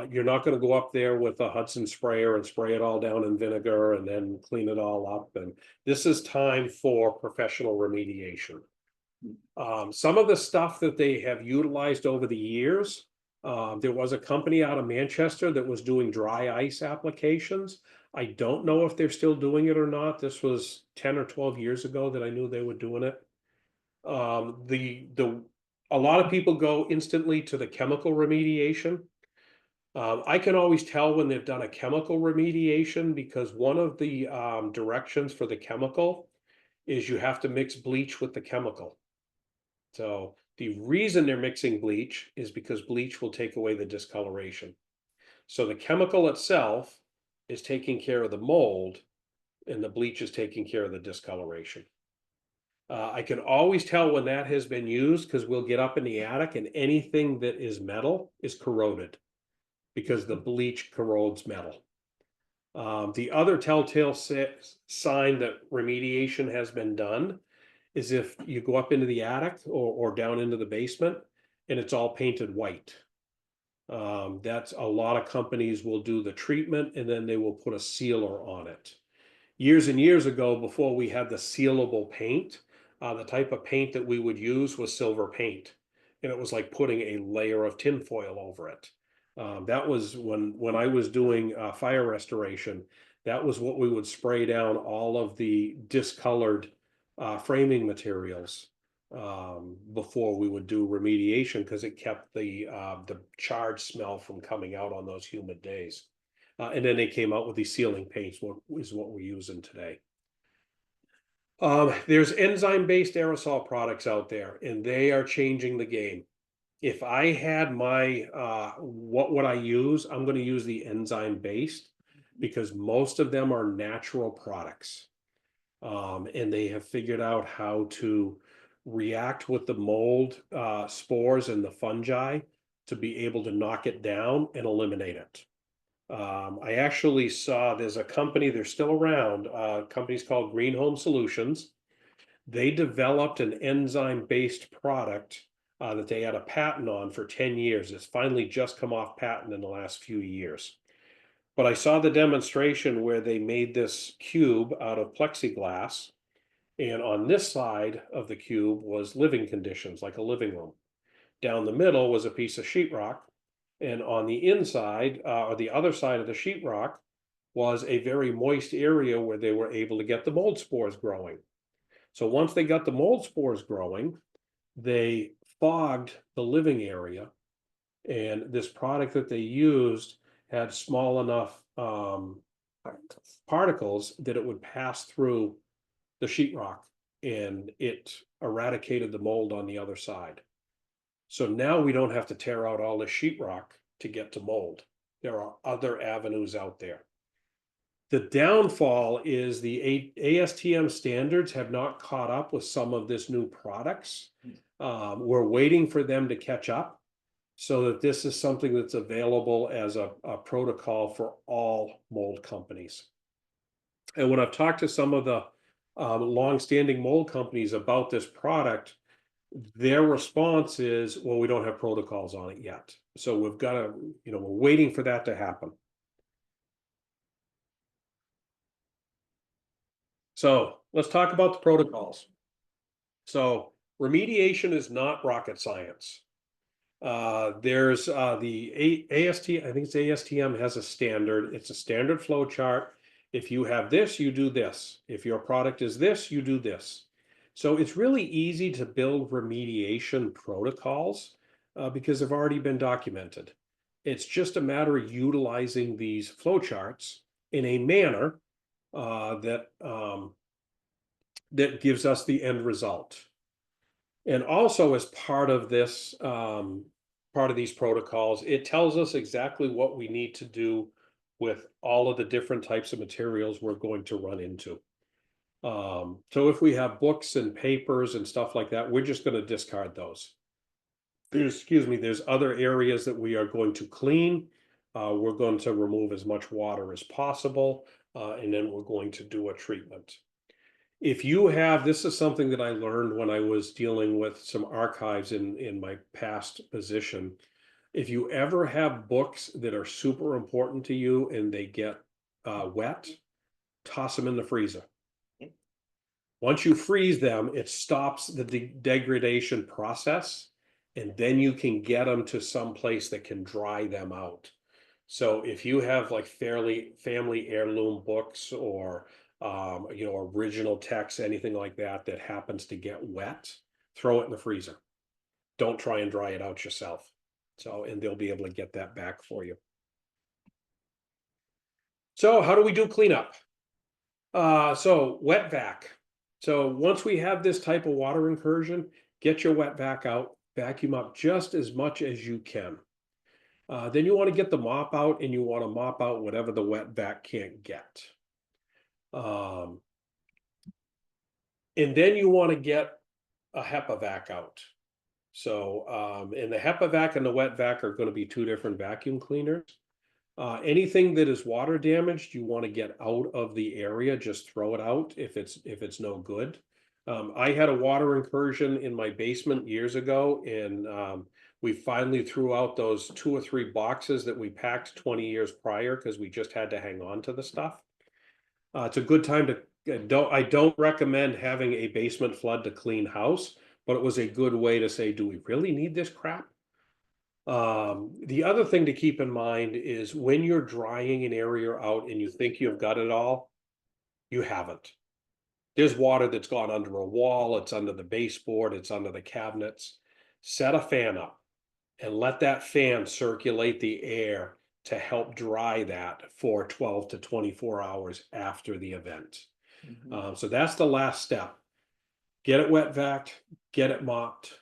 you're not going to go up there with a Hudson sprayer and spray it all down in vinegar and then clean it all up. And this is time for professional remediation. Some of the stuff that they have utilized over the years, there was a company out of Manchester that was doing dry ice applications. I don't know if they're still doing it or not. This was 10 or 12 years ago that I knew they were doing it. A lot of people go instantly to the chemical remediation. I can always tell when they've done a chemical remediation because one of the directions for the chemical is you have to mix bleach with the chemical. So the reason they're mixing bleach is because bleach will take away the discoloration. So the chemical itself is taking care of the mold, and the bleach is taking care of the discoloration. I can always tell when that has been used because we'll get up in the attic and anything that is metal is corroded because the bleach corrodes metal. The other telltale sign that remediation has been done is if you go up into the attic or down into the basement and it's all painted white. That's a lot of companies will do the treatment and then they will put a sealer on it. Years and years ago, before we had the sealable paint, the type of paint that we would use was silver paint. And it was like putting a layer of tinfoil over it. That was when I was doing fire restoration, that was what we would spray down all of the discolored framing materials before we would do remediation because it kept the charred smell from coming out on those humid days. And then they came out with these sealing paints, what is what we're using today. There's enzyme-based aerosol products out there, and they are changing the game. If I had my, what would I use? I'm going to use the enzyme-based because most of them are natural products. And they have figured out how to react with the mold spores and the fungi to be able to knock it down and eliminate it. I actually saw there's a company, they're still around, company's called Green Home Solutions. They developed an enzyme-based product that they had a patent on for 10 years. It's finally just come off patent in the last few years. But I saw the demonstration where they made this cube out of plexiglass. And on this side of the cube was living conditions, like a living room. Down the middle was a piece of sheetrock. And on the inside, or the other side of the sheetrock, was a very moist area where they were able to get the mold spores growing. So once they got the mold spores growing, they fogged the living area. And this product that they used had small enough particles that it would pass through the sheetrock and it eradicated the mold on the other side. So now we don't have to tear out all the sheetrock to get to mold. There are other avenues out there. The downfall is the ASTM standards have not caught up with some of this new products. We're waiting for them to catch up so that this is something that's available as a protocol for all mold companies. And when I've talked to some of the long-standing mold companies about this product, their response is, well, we don't have protocols on it yet. So we've got to, we're waiting for that to happen. So let's talk about the protocols. So remediation is not rocket science. There's the AST, I think it's ASTM has a standard. It's a standard flow chart. If you have this, you do this. If your product is this, you do this. So it's really easy to build remediation protocols because they've already been documented. It's just a matter of utilizing these flowcharts in a manner that gives us the end result. And also, as part of this, part of these protocols, it tells us exactly what we need to do with all of the different types of materials we're going to run into. So if we have books and papers and stuff like that, we're just going to discard those. There's other areas that we are going to clean. We're going to remove as much water as possible, and then we're going to do a treatment. If you have, this is something that I learned when I was dealing with some archives in my past position. If you ever have books that are super important to you and they get wet, toss them in the freezer. Once you freeze them, it stops the degradation process, and then you can get them to some place that can dry them out. So if you have like family heirloom books or original text, anything like that that happens to get wet, throw it in the freezer. Don't try and dry it out yourself. So, and they'll be able to get that back for you. So how do we do cleanup? So wet vac. So once we have this type of water incursion, get your wet vac out, vacuum up just as much as you can. Then you want to get the mop out, and you want to mop out whatever the wet vac can't get. And then you want to get a HEPA vac out. So, and the HEPA vac and the wet vac are going to be two different vacuum cleaners. Anything that is water damaged, you want to get out of the area. Just throw it out if it's no good. I had a water incursion in my basement years ago, and we finally threw out those 2 or 3 boxes that we packed 20 years prior because we just had to hang on to the stuff. It's a good time to I don't recommend having a basement flood to clean house, but it was a good way to say, do we really need this crap? The other thing to keep in mind is when you're drying an area out and you think you've got it all, you haven't. There's water that's gone under a wall, it's under the baseboard, it's under the cabinets. Set a fan up and let that fan circulate the air to help dry that for 12 to 24 hours after the event. So that's the last step. Get it wet vac, get it mopped,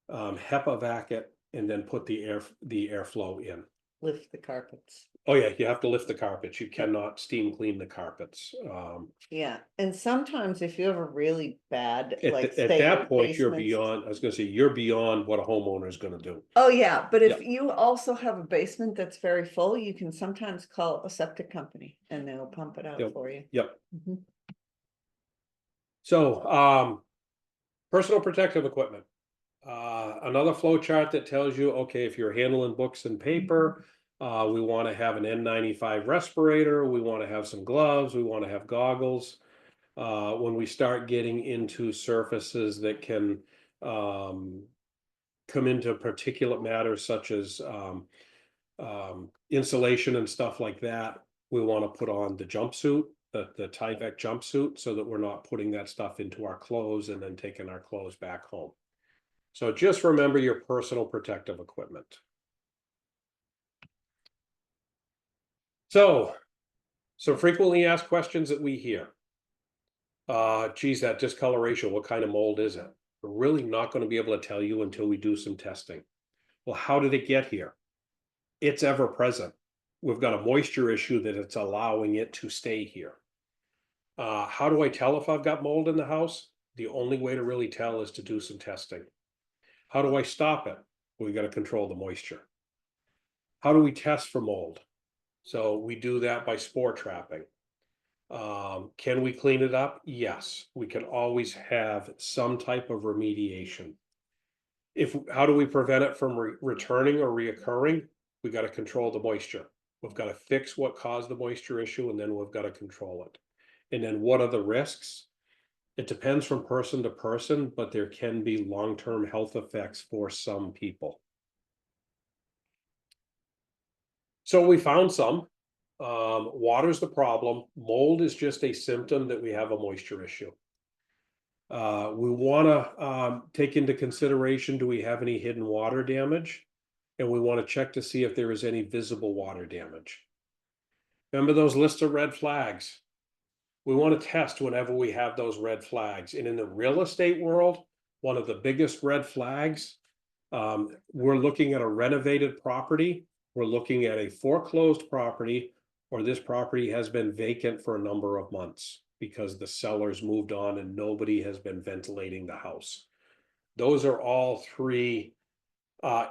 HEPA vac it, and then put the airflow in. Lift the carpets. Oh yeah, you have to lift the carpets. You cannot steam clean the carpets. Yeah, and sometimes if you have a really bad, At that point, you're beyond. I was going to say you're beyond what a homeowner is going to do. Oh yeah, but if you also have a basement that's very full, you can sometimes call a septic company and they'll pump it out for you. Yep. So, personal protective equipment. Another flow chart that tells you, okay, if you're handling books and paper, we want to have an N95 respirator, we want to have some gloves, we want to have goggles. When we start getting into surfaces that can come into particulate matter, such as insulation and stuff like that, we want to put on the jumpsuit, the Tyvek jumpsuit, so that we're not putting that stuff into our clothes and then taking our clothes back home. So just remember your personal protective equipment. So, some frequently asked questions that we hear. Geez, that discoloration, what kind of mold is it? We're really not going to be able to tell you until we do some testing. Well, how did it get here? It's ever present. We've got a moisture issue that it's allowing it to stay here. How do I tell if I've got mold in the house? The only way to really tell is to do some testing. How do I stop it? We got to control the moisture. How do we test for mold? So we do that by spore trapping. Can we clean it up? Yes, we can always have some type of remediation. How do we prevent it from returning or reoccurring? We got to control the moisture. We've got to fix what caused the moisture issue, and then we've got to control it. And then what are the risks? It depends from person to person, but there can be long-term health effects for some people. So we found some. Water's the problem. Mold is just a symptom that we have a moisture issue. We want to take into consideration, do we have any hidden water damage? And we want to check to see if there is any visible water damage. Remember those lists of red flags? We want to test whenever we have those red flags. And in the real estate world, one of the biggest red flags, we're looking at a renovated property, we're looking at a foreclosed property, or this property has been vacant for a number of months because the seller's moved on and nobody has been ventilating the house. Those are all three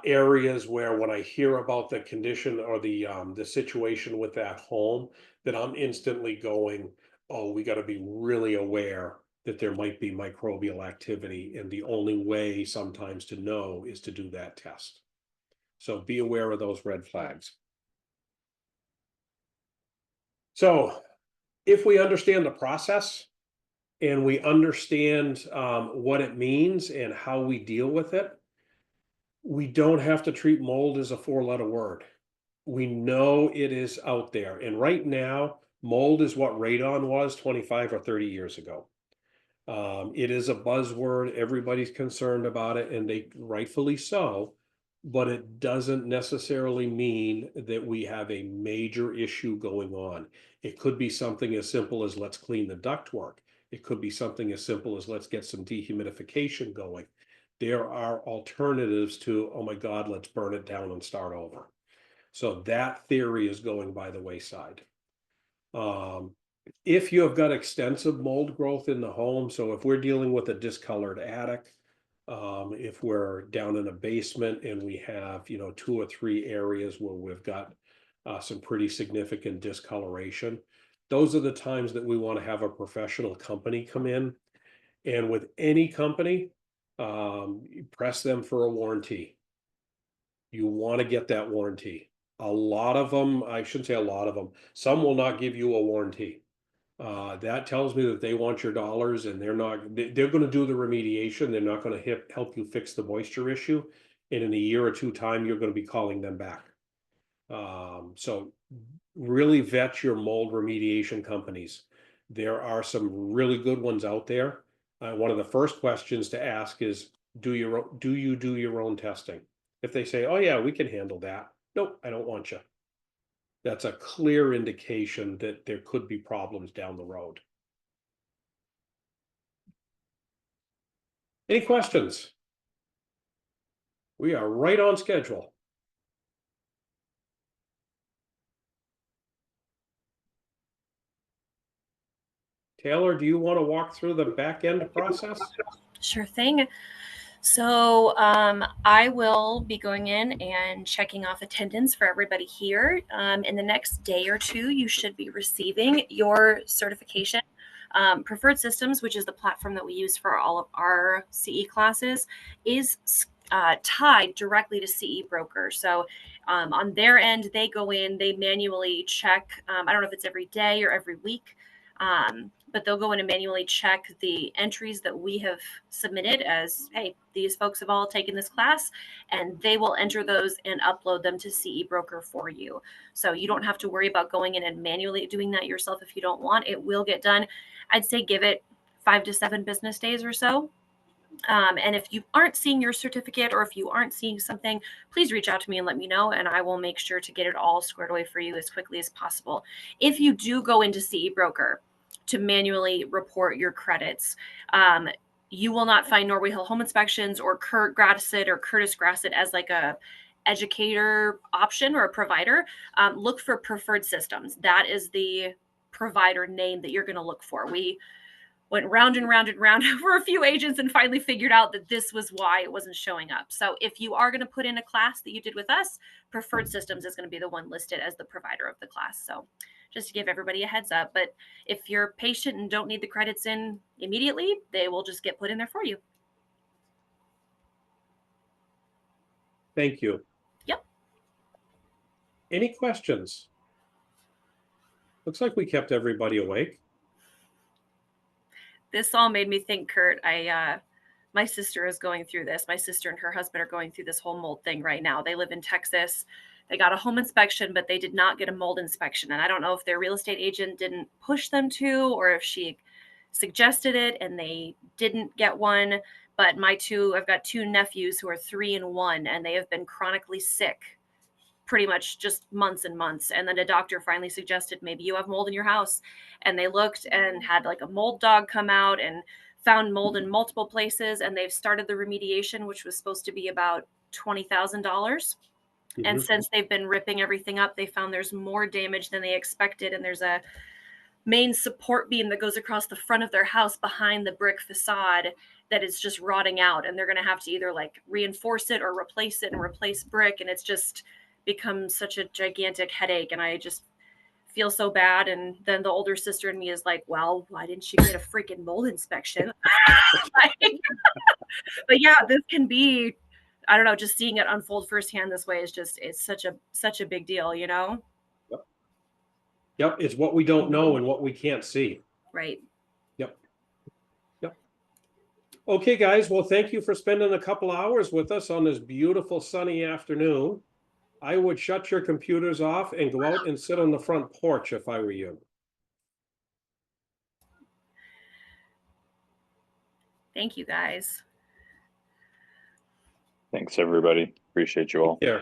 areas where when I hear about the condition or the situation with that home, that I'm instantly going, oh, we got to be really aware that there might be microbial activity, and the only way sometimes to know is to do that test. So be aware of those red flags. So if we understand the process and we understand what it means and how we deal with it, we don't have to treat mold as a four-letter word. We know it is out there. And right now, mold is what radon was 25 or 30 years ago. It is a buzzword. Everybody's concerned about it, and they rightfully so. But it doesn't necessarily mean that we have a major issue going on. It could be something as simple as let's clean the ductwork. It could be something as simple as let's get some dehumidification going. There are alternatives to, oh my God, let's burn it down and start over. So that theory is going by the wayside. If you have got extensive mold growth in the home, so if we're dealing with a discolored attic, if we're down in a basement and we have, 2 or 3 areas where we've got some pretty significant discoloration, those are the times that we want to have a professional company come in. And with any company, you press them for a warranty. You want to get that warranty. A lot of them, I shouldn't say a lot of them, some will not give you a warranty. That tells me that they want your dollars and they're going to do the remediation. They're not going to help you fix the moisture issue. And in a year or two time, you're going to be calling them back. So really vet your mold remediation companies. There are some really good ones out there. One of the first questions to ask is, do you do your own testing? If they say, oh yeah, we can handle that. Nope, I don't want you. That's a clear indication that there could be problems down the road. Any questions? We are right on schedule. Taylor, do you want to walk through the back end process? Sure thing. So I will be going in and checking off attendance for everybody here. In the next day or two, you should be receiving your certification. Preferred Systems, which is the platform that we use for all of our CE classes, is tied directly to CE Broker. So on their end, they go in, they manually check. I don't know if it's every day or every week. But they'll go in and manually check the entries that we have submitted as, hey, these folks have all taken this class, and they will enter those and upload them to CE Broker for you. So you don't have to worry about going in and manually doing that yourself if you don't want. It will get done. I'd say give it 5 to 7 business days or so. And if you aren't seeing your certificate or if you aren't seeing something, please reach out to me and let me know, and I will make sure to get it all squared away for you as quickly as possible. If you do go into CE Broker to manually report your credits, you will not find Norway Hill Home Inspections or Kurt Grasset or Curtis Grasset as like a educator option or a provider. Look for Preferred Systems. That is the provider name that you're going to look for. We went round and round and round for a few agents and finally figured out that this was why it wasn't showing up. So if you are going to put in a class that you did with us, Preferred Systems is going to be the one listed as the provider of the class. So just to give everybody a heads up. But if you're patient and don't need the credits in immediately, they will just get put in there for you. Thank you. Yep. Any questions? Looks like we kept everybody awake. This all made me think, Kurt, my sister is going through this. My sister and her husband are going through this whole mold thing right now. They live in Texas. They got a home inspection, but they did not get a mold inspection. And I don't know if their real estate agent didn't push them to, or if she suggested it and they didn't get one. But I've got two nephews who are 3 and 1, and they have been chronically sick pretty much just months and months. And then a doctor finally suggested maybe you have mold in your house. And they looked and had like a mold dog come out and found mold in multiple places. And they've started the remediation, which was supposed to be about $20,000. And since they've been ripping everything up, they found there's more damage than they expected. And there's a main support beam that goes across the front of their house behind the brick facade that is just rotting out. And they're going to have to either like reinforce it or replace it and replace brick. And it's just become such a gigantic headache. And I just feel so bad. And then the older sister in me is like, well, why didn't you get a freaking mold inspection? But yeah, this can be, I don't know, just seeing it unfold firsthand this way is just, it's such a big deal, you know? Yep. It's what we don't know and what we can't see. Right. Yep. Okay, guys. Well, thank you for spending a couple hours with us on this beautiful sunny afternoon. I would shut your computers off and go out and sit on the front porch if I were you. Thank you, guys. Thanks, everybody. Appreciate you all. Yeah.